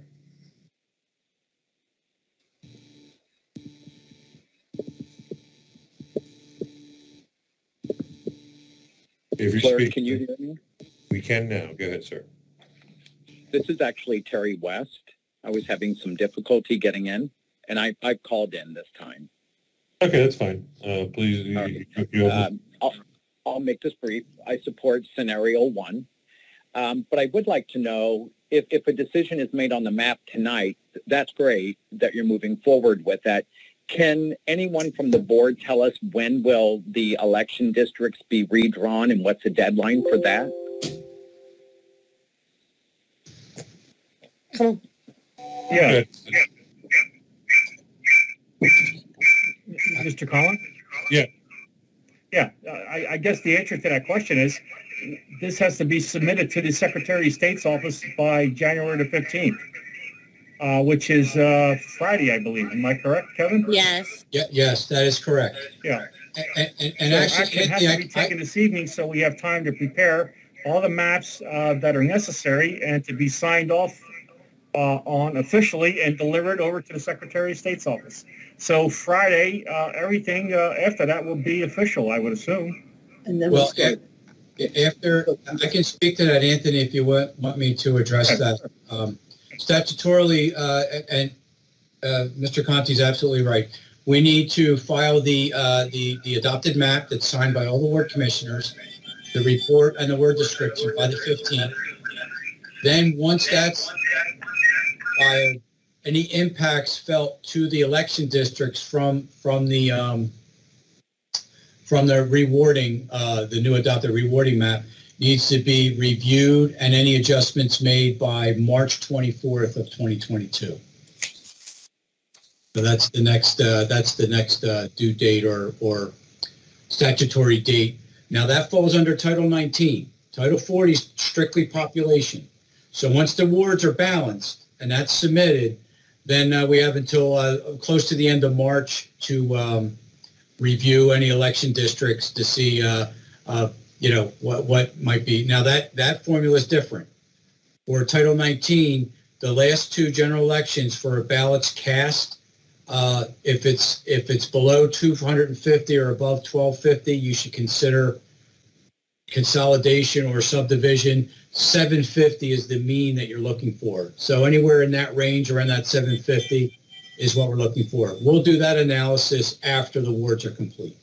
If you're Clerk, speaking, can you hear me? We can now. Go ahead, sir. This is actually Terry West. I was having some difficulty getting in, and I called in this time. Okay, that's fine. Please, I'll make this brief. I support scenario 1, but I would like to know if a decision is made on the map tonight. That's great that you're moving forward with that. Can anyone from the board tell us when will the election districts be redrawn and what's the deadline for that? Yeah. Mr. Collins? Yeah. Yeah, I guess the answer to that question is this has to be submitted to the Secretary of State's office by January the 15th. Which is Friday, I believe. Am I correct, Kevin? Yes. Yes, that is correct. Yeah. And So actually, action has to be taken this evening, so we have time to prepare all the maps that are necessary and to be signed off on officially and delivered over to the Secretary of State's office. So Friday, everything after that will be official, I would assume. And then after, I can speak to that, Anthony, if you want me to address that. Statutorily, and Mr. Conti's absolutely right. We need to file the adopted map that's signed by all the ward commissioners, the report and the word description by the 15th. Then once that's filed, any impacts felt to the election districts from the rewarding, the new adopted rewarding map, needs to be reviewed and any adjustments made by March 24th of 2022. So that's the next due date or statutory date. Now that falls under Title 19. Title 40 is strictly population. So once the wards are balanced and that's submitted, then we have until close to the end of March to review any election districts to see you know, what might be. Now that formula is different. For Title 19, the last two general elections for ballots cast, if it's below 250 or above 1250, you should consider consolidation or subdivision, 750 is the mean that you're looking for. So anywhere in that range, around that 750 is what we're looking for. We'll do that analysis after the wards are complete.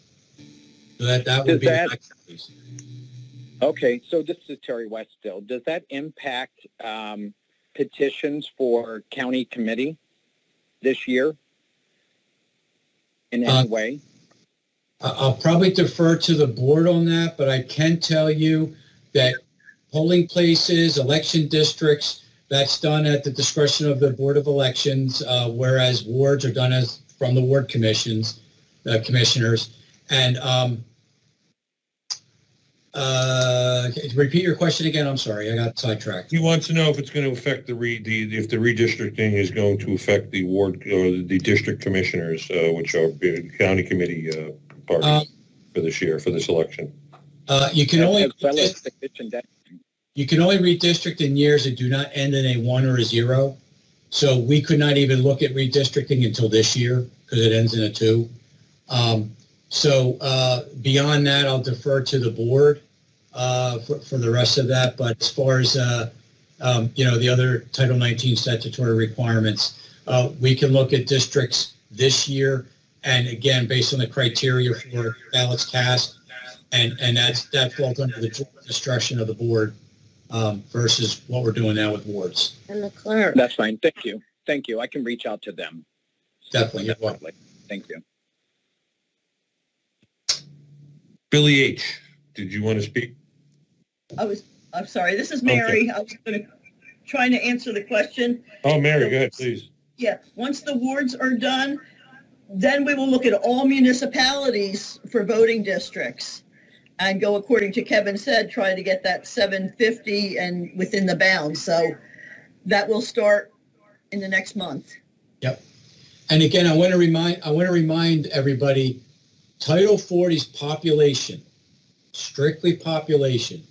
So that would be the next piece. Okay, so this is Terry West still. Does that impact petitions for county committee this year in any way? I'll probably defer to the board on that, but I can tell you that polling places, election districts, that's done at the discretion of the Board of Elections, whereas wards are done as from the ward commissioners. And repeat your question again. I'm sorry, I got sidetracked. He wants to know if it's going to affect if the redistricting is going to affect the ward or the district commissioners, which are county committee parties for this year, for this election. You can only redistrict in years that do not end in a 1 or a 0. So we could not even look at redistricting until this year because it ends in a 2. So beyond that, I'll defer to the board for the rest of that. But as far as the other Title 19 statutory requirements, we can look at districts this year, and again, based on the criteria for ballots cast, and that falls under the discretion of the board versus what we're doing now with wards. And the clerk. That's fine. Thank you. Thank you. I can reach out to them. Definitely. You're welcome. Thank you. Billy H., did you want to speak? I'm sorry, this is Mary. Okay. I was trying to answer the question. Oh, Mary, go ahead, please. Yeah, once the wards are done, then we will look at all municipalities for voting districts and go, according to Kevin said, try to get that 750 and within the bounds. So that will start in the next month. Yep. And again, I want to remind everybody, Title 40's population, strictly population.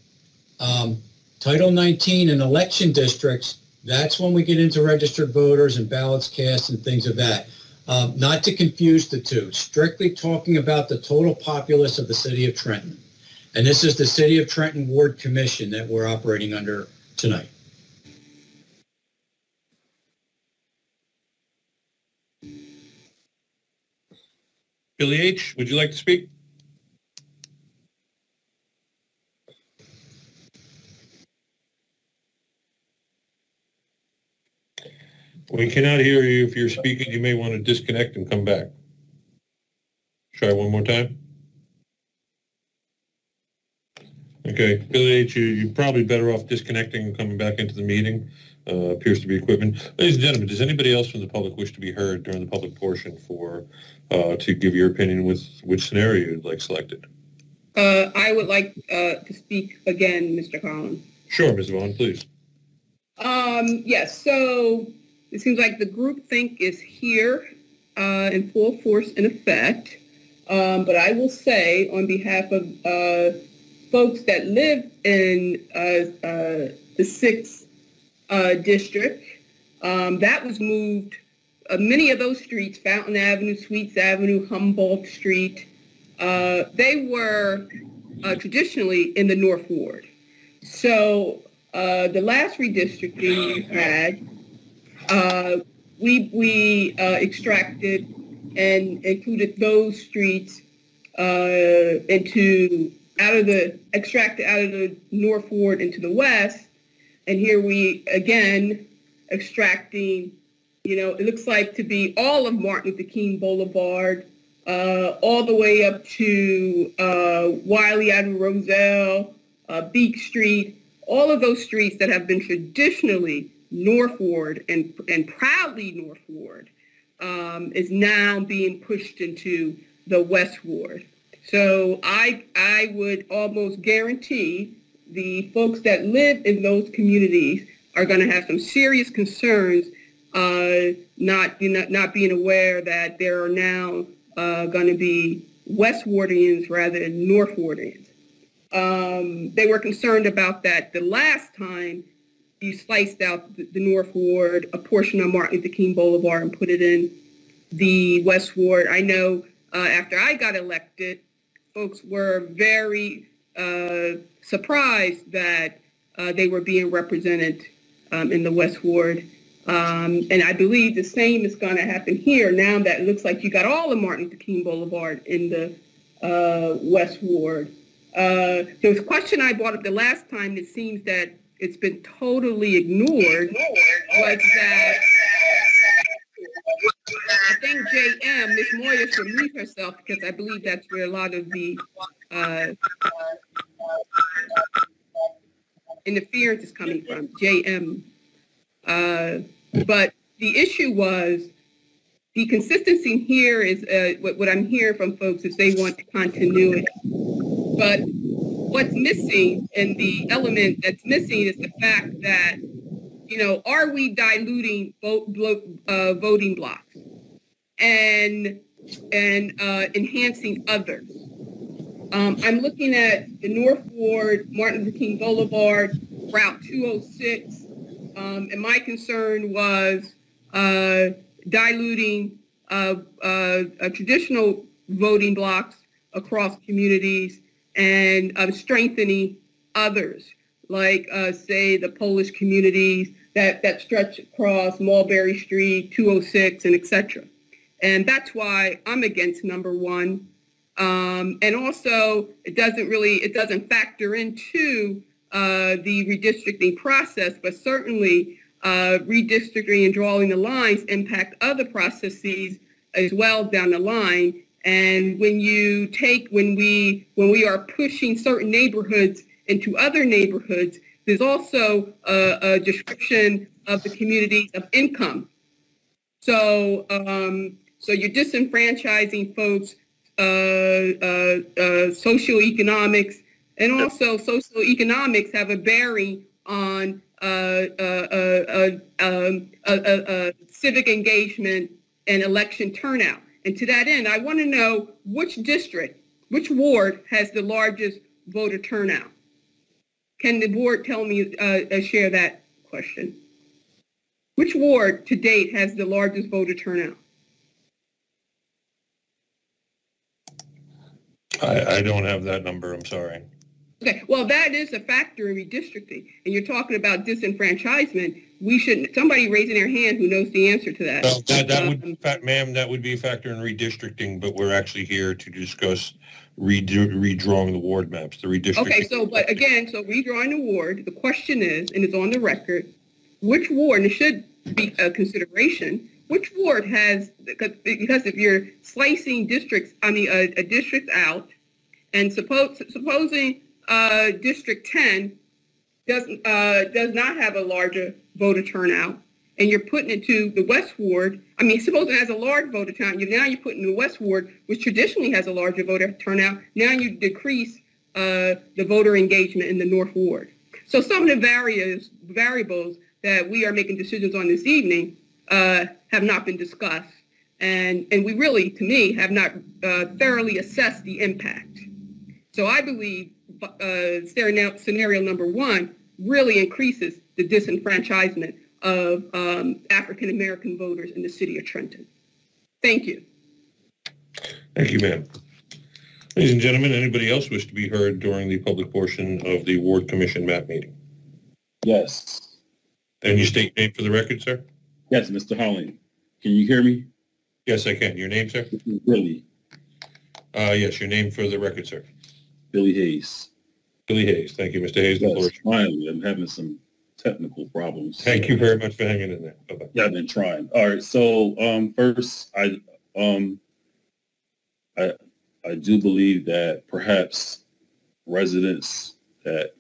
Title 19 and election districts, that's when we get into registered voters and ballots cast and things of that. Not to confuse the two, strictly talking about the total populace of the city of Trenton. And this is the City of Trenton Ward Commission that we're operating under tonight. Billy H., would you like to speak? We cannot hear you. If you're speaking, you may want to disconnect and come back. Try one more time. Okay, Billy H., you're probably better off disconnecting and coming back into the meeting. Appears to be equipment. Ladies and gentlemen, does anybody else from the public wish to be heard during the public portion to give your opinion with which scenario you'd like selected? I would like to speak again, Mr. Collins. Sure, Ms. Vaughn, please. Yes, so it seems like the groupthink is here in full force and effect. But I will say on behalf of folks that live in the 6th district, that was moved. Many of those streets, Fountain Avenue, Sweets Avenue, Humboldt Street, they were traditionally in the North Ward. So the last redistricting we had, we extracted and included those streets extracted out of the North Ward into the West. And here we, again, extracting, it looks like to be all of Martin Luther King Boulevard, all the way up to Wiley Avenue, Roselle, Beak Street, all of those streets that have been traditionally North Ward and proudly North Ward is now being pushed into the West Ward. So I would almost guarantee the folks that live in those communities are going to have some serious concerns, not being aware that there are now going to be West Wardians rather than North Wardians. They were concerned about that the last time you sliced out the North Ward, a portion of Martin Luther King Boulevard, and put it in the West Ward. I know after I got elected, folks were very surprised that they were being represented in the West Ward. And I believe the same is going to happen here now that it looks like you got all of Martin Luther King Boulevard in the West Ward. There was a question I brought up the last time that seems that it's been totally ignored, was that I think JM, Ms. Moyer, should mute herself because I believe that's where a lot of the interference is coming from, JM. But the issue was the consistency here is what I'm hearing from folks is they want continuity. But what's missing, and the element that's missing, is the fact that, you know, are we diluting voting blocks and enhancing others? I'm looking at the North Ward, Martin Luther King Boulevard, Route 206, and my concern was diluting traditional voting blocks across communities and strengthening others, like say the Polish communities that stretch across Mulberry Street, 206, and etc. And that's why I'm against number one. And also, it doesn't factor into the redistricting process, but certainly redistricting and drawing the lines impact other processes as well down the line. And when we are pushing certain neighborhoods into other neighborhoods, there's also a description of the communities of income. So you're disenfranchising folks, socioeconomics, and also socioeconomics have a bearing on civic engagement and election turnout. And to that end, I want to know which ward has the largest voter turnout. Can the board tell me, share that question? Which ward to date has the largest voter turnout? I don't have that number, I'm sorry. Okay, well, that is a factor in redistricting, and you're talking about disenfranchisement. Somebody raising their hand who knows the answer to that. Well, that would be a factor in redistricting, but we're actually here to discuss redrawing the ward maps, the redistricting. Okay, so redrawing the ward, the question is, and it's on the record, which ward, and it should be a consideration, which ward has, because if you're slicing districts, a district out, and supposing District 10 does not have a larger voter turnout, and you're putting it to the West Ward, suppose it has a large voter turnout, now you're putting the West Ward, which traditionally has a larger voter turnout, now you decrease the voter engagement in the North Ward. So some of the variables that we are making decisions on this evening have not been discussed, and we really, to me, have not thoroughly assessed the impact. So I believe scenario number one really increases the disenfranchisement of African-American voters in the city of Trenton. Thank you. Thank you, ma'am. Ladies and gentlemen, anybody else wish to be heard during the public portion of the Ward Commission map meeting? Yes. And you state your name for the record, sir? Yes, Mr. Holling. Can you hear me? Yes, I can. Your name, sir? Billy. Yes, your name for the record, sir. Billy Hayes. Billy Hayes. Thank you, Mr. Hayes. The floor is yours. Finally, I'm having some technical problems. Thank you very much for hanging in there. Bye-bye. Yeah, I've been trying. All right. So first, I do believe that perhaps residents that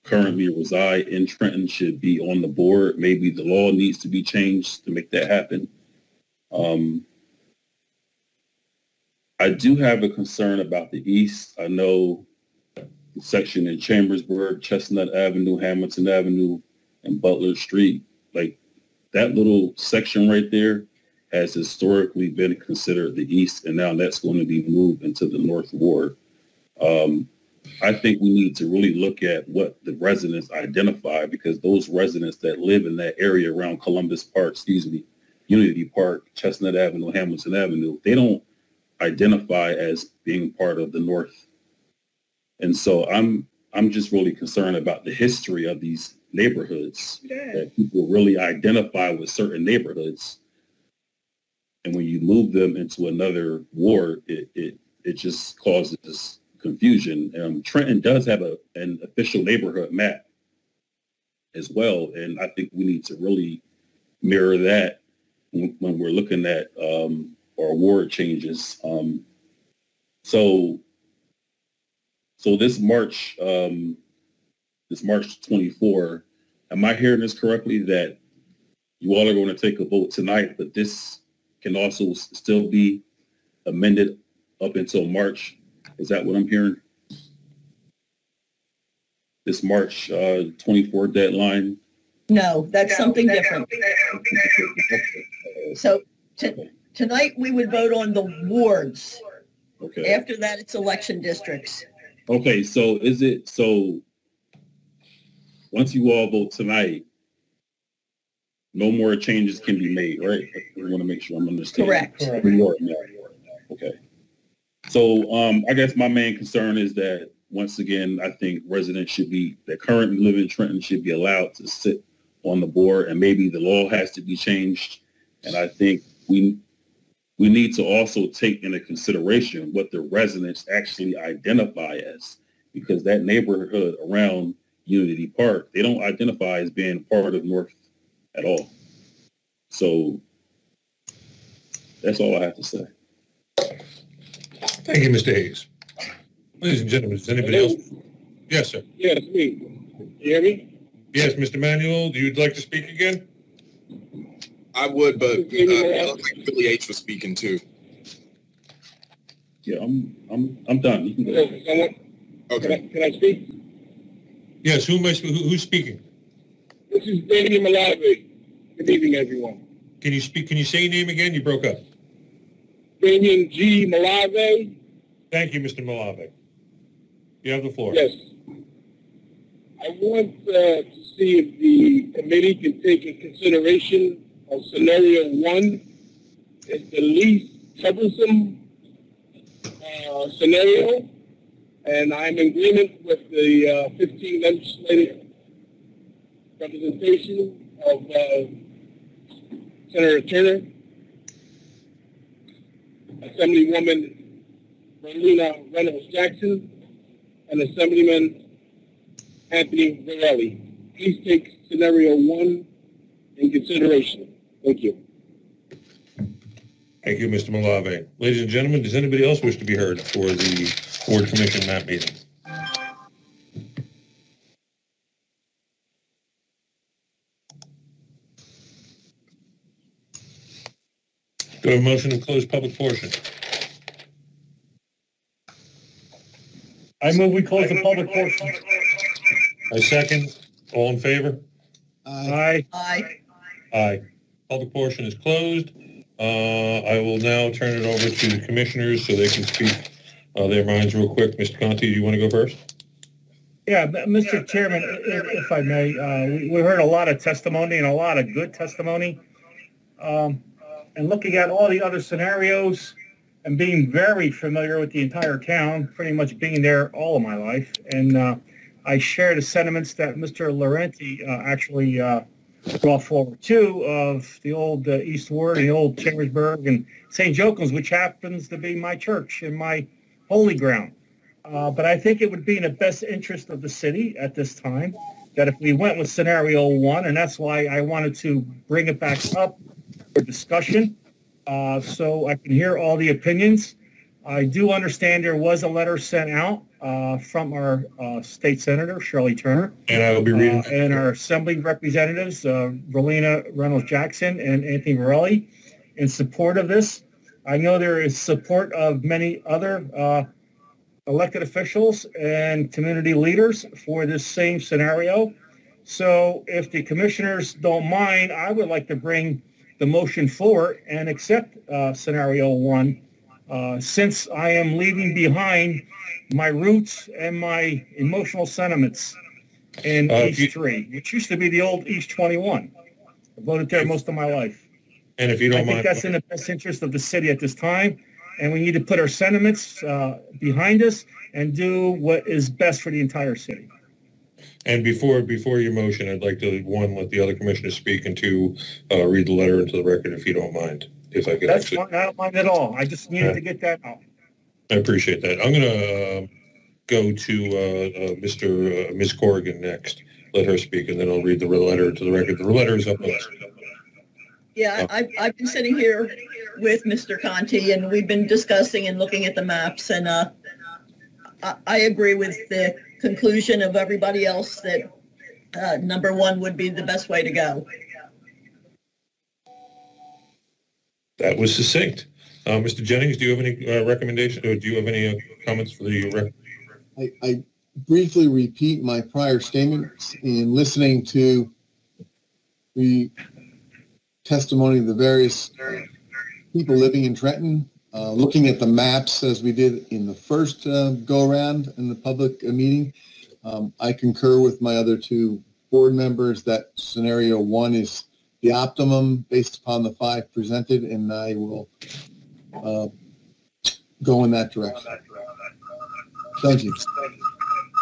currently reside in Trenton should be on the board. Maybe the law needs to be changed to make that happen. I do have a concern about the east. I know the section in Chambersburg, Chestnut Avenue, Hamilton Avenue, and Butler Street, like that little section right there has historically been considered the east, and now that's going to be moved into the North Ward. I think we need to really look at what the residents identify, because those residents that live in that area around Columbus Park, Unity Park, Chestnut Avenue, Hamilton Avenue, they don't identify as being part of the North And so I'm just really concerned about the history of these neighborhoods, that people really identify with certain neighborhoods. And when you move them into another ward, it just causes confusion. Trenton does have an official neighborhood map as well. And I think we need to really mirror that when we're looking at our ward changes. So this March 24, am I hearing this correctly, that you all are going to take a vote tonight, but this can also still be amended up until March? Is that what I'm hearing? This March 24 deadline? No, that's something different. So tonight we would vote on the wards. Okay. After that, it's election districts. Okay, so once you all vote tonight, no more changes can be made, right? I want to make sure I'm understanding. Correct. Okay. So I guess my main concern is that, once again, I think residents that currently live in Trenton should be allowed to sit on the board, and maybe the law has to be changed. And I think we need to also take into consideration what the residents actually identify as, because that neighborhood around Unity Park, they don't identify as being part of North at all. So that's all I have to say. Thank you, Mr. Hayes. Ladies and gentlemen, does anybody else? Yes, sir. Yes, me. You hear me? Yes, Mr. Manuel, do you like to speak again? I would, but it looked like Billy H was speaking too. Yeah, I'm done. You can go. Okay. Can I speak? Yes, who's speaking? This is Damian Malave. Good evening, everyone. Can you speak? Can you say your name again? You broke up. Damian G. Malave. Thank you, Mr. Malave. You have the floor. Yes. I want to see if the committee can take in consideration of scenario 1 is the least troublesome scenario, and I'm in agreement with the 15 legislative representation of Senator Turner, Assemblywoman Marlena Reynolds-Jackson, and Assemblyman Anthony Varelli. Please take scenario 1 in consideration. Thank you. Thank you, Mr. Malave. Ladies and gentlemen, does anybody else wish to be heard for the Ward Commission map meeting? Do I have a motion to close public portion? I move we close the public portion. I second. All in favor? Aye. Aye. Aye. Public portion is closed. I will now turn it over to the commissioners so they can speak their minds real quick. Mr. Conti, do you want to go first? Yeah, Mr. Chairman, if I may, we heard a lot of testimony and a lot of good testimony. And looking at all the other scenarios and being very familiar with the entire town, pretty much being there all of my life. And I share the sentiments that Mr. Laurenti actually brought forward too, of the old East Ward and the old Chambersburg and St. Joachim's, which happens to be my church and my holy ground. But I think it would be in the best interest of the city at this time that if we went with scenario 1, and that's why I wanted to bring it back up for discussion, so I can hear all the opinions. I do understand there was a letter sent out from our state senator, Shirley Turner. And I will be reading. And our assembly representatives, Marlena Reynolds-Jackson and Anthony Varelli, in support of this. I know there is support of many other elected officials and community leaders for this same scenario. So if the commissioners don't mind, I would like to bring the motion forward and accept scenario 1. Since I am leaving behind my roots and my emotional sentiments in East 3, which used to be the old East 21. I voted there most of my life. And if you don't mind, I think that's in the best interest of the city at this time, and we need to put our sentiments behind us and do what is best for the entire city. And before your motion, I'd like to, one, let the other commissioners speak, and two, read the letter into the record if you don't mind. If I could. That's fine. I don't mind at all. I just needed to get that out. I appreciate that. I'm going to go to Ms. Corrigan next. Let her speak, and then I'll read the letter into the record. The letter is up next. Yeah, I've been sitting here with Mr. Conti, and we've been discussing and looking at the maps, and I agree with the conclusion of everybody else that number one would be the best way to go. That was succinct. Mr. Jennings, do you have any recommendations, or do you have any comments for the record? I briefly repeat my prior statements in listening to the testimony of the various people living in Trenton, looking at the maps as we did in the first go-around in the public meeting. I concur with my other two board members that scenario one is the optimum based upon the 5 presented, and I will go in that direction. Thank you.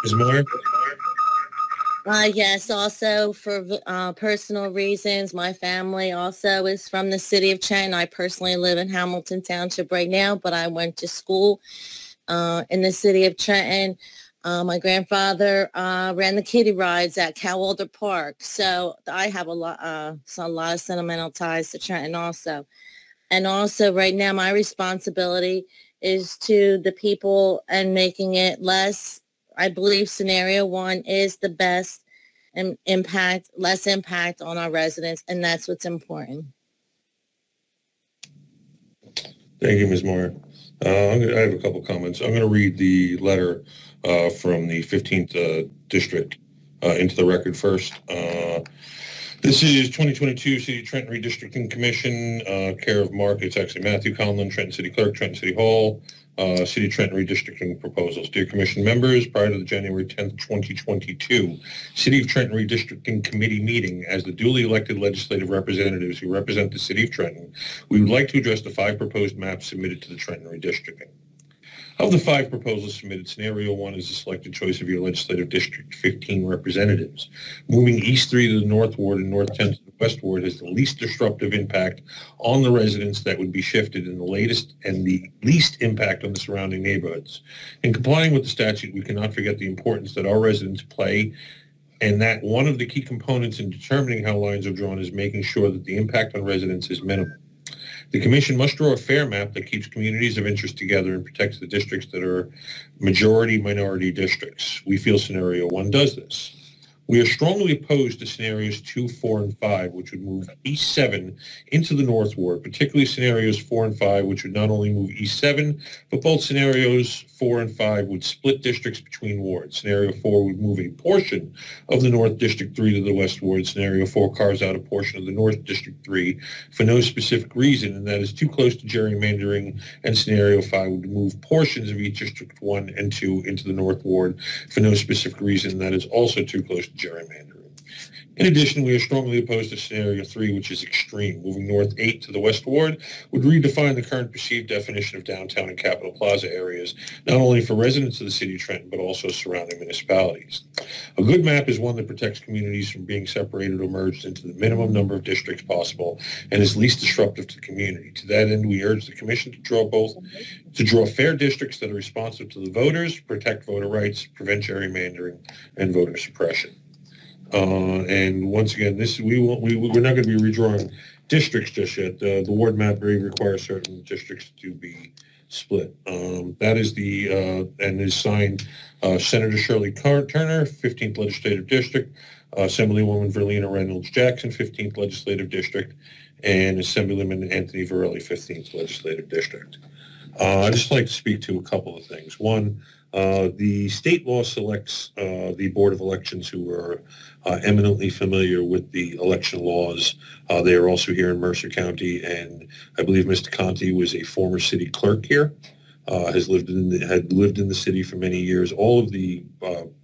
Ms. Moore? Yes, also for personal reasons, my family also is from the city of Trenton. I personally live in Hamilton Township right now, but I went to school in the city of Trenton. My grandfather ran the kiddie rides at Cowalder Park, so I have a lot of sentimental ties to Trenton also. And also right now my responsibility is to the people and making it less. I believe scenario one is the best and less impact on our residents, and that's what's important. Thank you, Ms. Moore. I have a couple comments. I'm going to read the letter from the 15th District into the record first. This is 2022 City of Trenton Redistricting Commission, care of Mark. It's actually Matthew Conlon, Trenton City Clerk, Trenton City Hall. City of Trenton redistricting proposals. Dear Commission members, prior to the January 10th, 2022 City of Trenton Redistricting Committee meeting, as the duly elected legislative representatives who represent the City of Trenton, we would like to address the 5 proposed maps submitted to the Trenton redistricting. Of the 5 proposals submitted, scenario 1 is the selected choice of your legislative district 15 representatives. Moving East 3 to the North Ward and North 10 to the West Ward has the least disruptive impact on the residents that would be shifted, and the least impact on the surrounding neighborhoods. In complying with the statute, we cannot forget the importance that our residents play, and that one of the key components in determining how lines are drawn is making sure that the impact on residents is minimal. The Commission must draw a fair map that keeps communities of interest together and protects the districts that are majority-minority districts. We feel scenario 1 does this. We are strongly opposed to scenarios 2, 4, and 5, which would move East 7 into the North Ward, particularly scenarios 4 and 5, which would not only move East 7, but both scenarios 4 and 5 would split districts between wards. Scenario 4 would move a portion of the North District 3 to the West Ward. Scenario 4 carves out a portion of the North District 3 for no specific reason, and that is too close to gerrymandering. And Scenario 5 would move portions of each District 1 and 2 into the North Ward for no specific reason, and that is also too close to gerrymandering. In addition, we are strongly opposed to Scenario 3, which is extreme. Moving North 8 to the West Ward would redefine the current perceived definition of downtown and Capitol Plaza areas, not only for residents of the City of Trenton, but also surrounding municipalities. A good map is one that protects communities from being separated or merged into the minimum number of districts possible and is least disruptive to the community. To that end, we urge the Commission to draw fair districts that are responsive to the voters, protect voter rights, prevent gerrymandering, and voter suppression. And once again, we're not going to be redrawing districts just yet. The ward map may require certain districts to be split. That is and is signed Senator Shirley Turner, 15th Legislative District, Assemblywoman Verlina Reynolds Jackson, 15th Legislative District, and Assemblyman Anthony Varelli, 15th Legislative District. I'd just like to speak to a couple of things. One, the state law selects the Board of Elections who are eminently familiar with the election laws. They are also here in Mercer County, and I believe Mr. Conti was a former city clerk here, had lived in the city for many years. All of the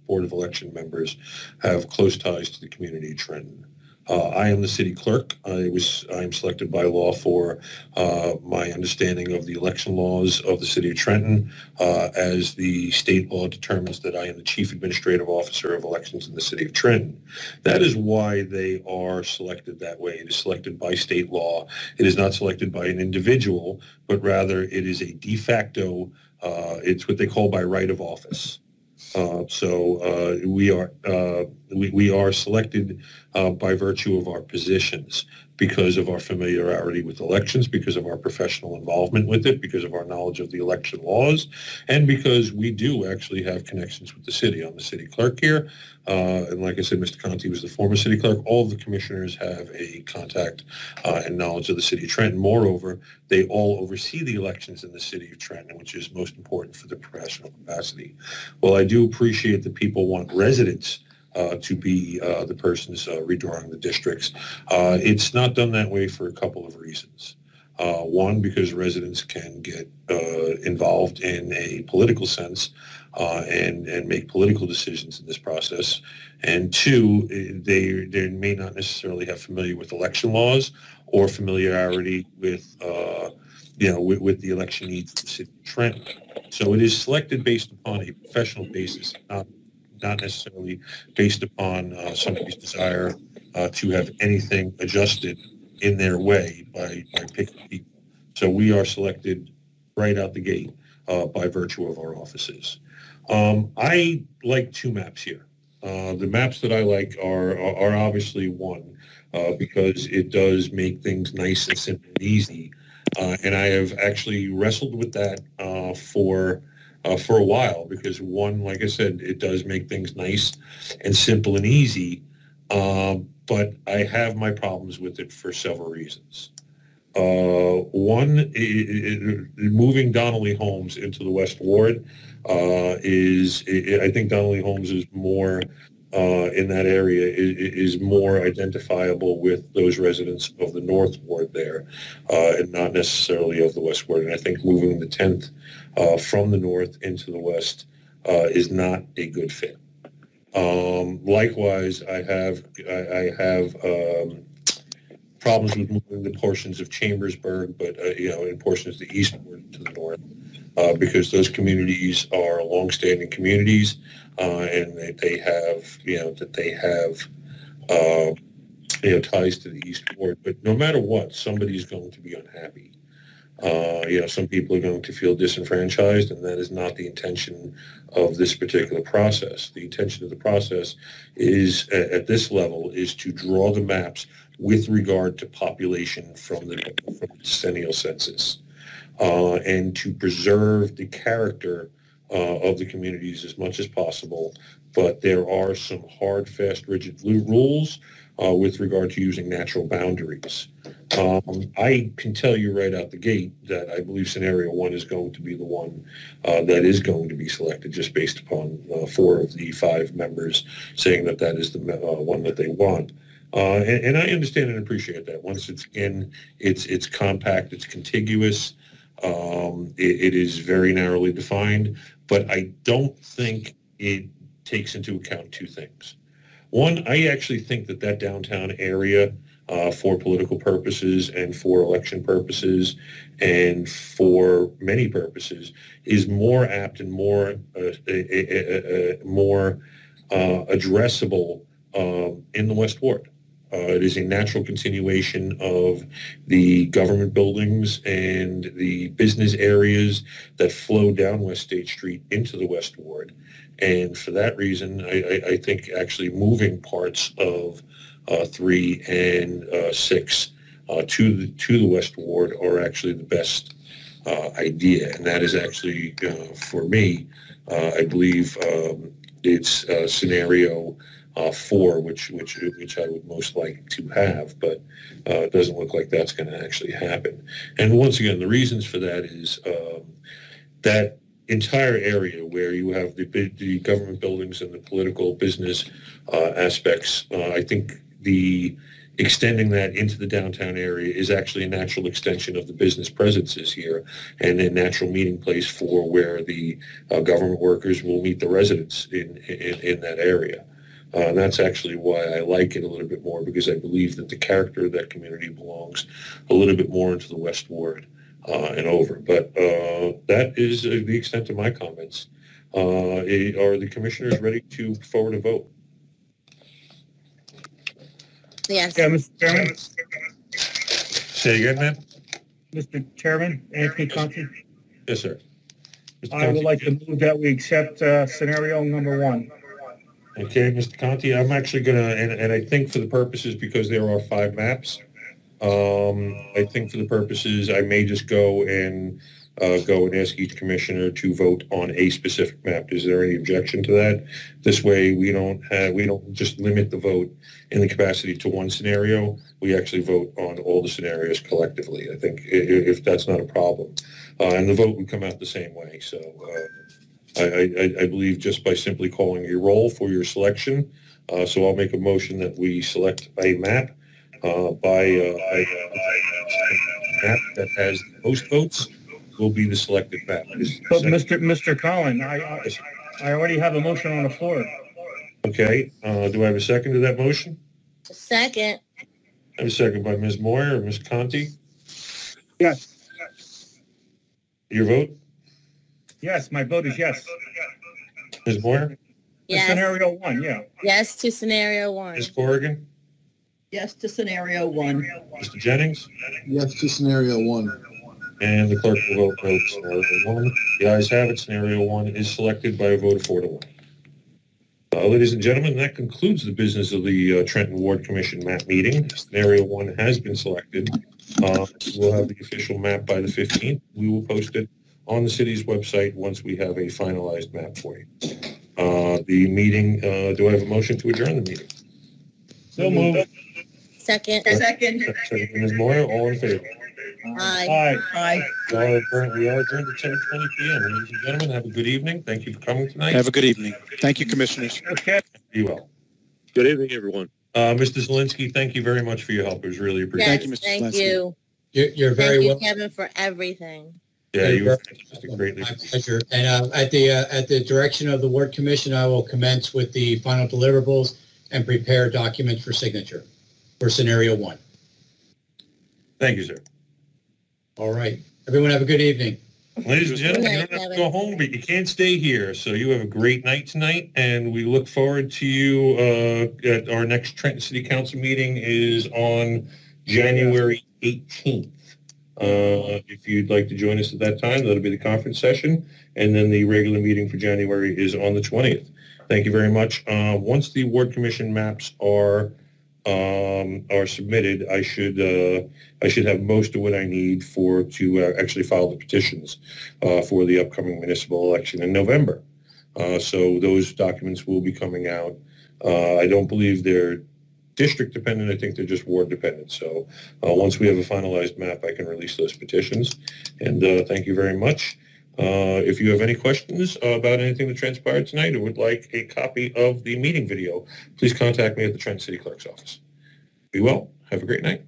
Board of Election members have close ties to the community of Trenton. I am the city clerk. I'm selected by law for my understanding of the election laws of the city of Trenton, as the state law determines that I am the chief administrative officer of elections in the city of Trenton. That is why they are selected that way. It is selected by state law. It is not selected by an individual, but rather it is a de facto, it's what they call by right of office. We are selected by virtue of our positions, because of our familiarity with elections, because of our professional involvement with it, because of our knowledge of the election laws, and because we do actually have connections with the city. I'm the city clerk here, and like I said, Mr. Conti was the former city clerk. All of the commissioners have a contact and knowledge of the city of Trenton. Moreover, they all oversee the elections in the city of Trenton, which is most important for the professional capacity. Well, I do appreciate that people want residents to be the persons redrawing the districts. It's not done that way for a couple of reasons. One, because residents can get involved in a political sense and make political decisions in this process. And two, they may not necessarily have familiar with election laws or familiarity with with the election needs of the city of Trenton. So it is selected based upon a professional basis, not necessarily based upon somebody's desire to have anything adjusted in their way by picking people. So we are selected right out the gate by virtue of our offices. I like two maps here. The maps that I like are obviously one, because it does make things nice and simple and easy. And I have actually wrestled with that for a while, because one, like I said, it does make things nice and simple and easy, but I have my problems with it for several reasons. One, moving Donnelly Homes into the West Ward I think Donnelly Homes is more in that area is more identifiable with those residents of the North Ward there, and not necessarily of the West Ward. And I think moving the 10th from the north into the west is not a good fit. Likewise, I have problems with moving the portions of Chambersburg, but in portions of the East Ward to the north, because those communities are longstanding communities, and they have ties to the East Ward. But no matter what, somebody's going to be unhappy. Some people are going to feel disenfranchised, and that is not the intention of this particular process. The intention of the process is, at this level, is to draw the maps with regard to population from the decennial census, and to preserve the character of the communities as much as possible. But there are some hard, fast, rigid rules with regard to using natural boundaries. I can tell you right out the gate that I believe scenario one is going to be the one that is going to be selected, just based upon 4 of the 5 members saying that is the one that they want. And I understand and appreciate that. Once it's in, it's compact, it's contiguous, it is very narrowly defined, but I don't think it takes into account 2 things. One, I actually think that downtown area, for political purposes and for election purposes and for many purposes, is more apt and more addressable in the West Ward. It is a natural continuation of the government buildings and the business areas that flow down West State Street into the West Ward. And for that reason, I think actually moving parts of 3 and 6 to the West Ward are actually the best idea. And that is actually, for me, I believe it's scenario 4, which I would most like to have, but it doesn't look like that's going to actually happen. And once again, the reasons for that is that entire area where you have the government buildings and the political business aspects. I think the extending that into the downtown area is actually a natural extension of the business presences here, and a natural meeting place for where the government workers will meet the residents in that area. And that's actually why I like it a little bit more, because I believe that the character of that community belongs a little bit more into the West Ward and over. But that is the extent of my comments. Are the commissioners ready to forward a vote? Yes. Yeah, Mr. Chairman. Say again, ma'am? Mr. Chairman, Anthony Conti. Yes, sir. I would like to move that we accept scenario number 1. Okay, Mr. Conti, I'm actually going to, and I think for the purposes, because there are 5 maps, I think for the purposes, I may just go and ask each commissioner to vote on a specific map. Is there any objection to that? This way, we don't just limit the vote in the capacity to one scenario. We actually vote on all the scenarios collectively. I think if that's not a problem, and the vote would come out the same way. So I believe just by simply calling a roll for your selection. So I'll make a motion that we select a map by a map that has the most votes will be the selected map. But Mr. Collin, I already have a motion on the floor. Okay. Do I have a second to that motion? Second. I have a second by Ms. Moyer or Ms. Conti. Yes. Your vote? Yes, my vote is yes. Ms. Moyer? Yes. Scenario 1, yeah. Yes to scenario 1. Ms. Corrigan? Yes to scenario 1. Mr. Jennings? Yes to scenario 1. And the clerk will vote no to scenario 1. The ayes have it. Scenario 1 is selected by a vote of 4-1. Ladies and gentlemen, that concludes the business of the Trenton Ward Commission map meeting. Scenario 1 has been selected. We'll have the official map by the 15th. We will post it on the city's website once we have a finalized map for you. The meeting, do I have a motion to adjourn the meeting? So moved. Second. Second. Second, Ms. Moyer, all in favor? Aye. Aye. We are adjourned at 10:20 p.m. Ladies and gentlemen, have a good evening. Thank you for coming tonight. Have a good evening. Thank you, commissioners. Okay. Be well. Good evening, everyone. Mr. Zielinski, thank you very much for your help. It was really appreciated. Yes, Thank you, Mr. thank you. You're very Thank you, well. Kevin, for everything. Yeah, you were fantastic. Greatly. My pleasure. And at the direction of the Ward Commission, I will commence with the final deliverables and prepare documents for signature for scenario 1. Thank you, sir. All right. Everyone have a good evening. Ladies and gentlemen, you Good don't have night, to go home, but you can't stay here. So you have a great night tonight, and we look forward to you at our next Trenton City Council meeting is on January 18th. If you'd like to join us at that time, that'll be the conference session, and then the regular meeting for January is on the 20th. Thank you very much. Once the Ward Commission maps are submitted, I should have most of what I need to actually file the petitions for the upcoming municipal election in November. So those documents will be coming out. I don't believe they're district dependent. I think they're just ward dependent. So once we have a finalized map, I can release those petitions. And thank you very much. If you have any questions about anything that transpired tonight or would like a copy of the meeting video, please contact me at the Trenton City Clerk's office. Be well. Have a great night.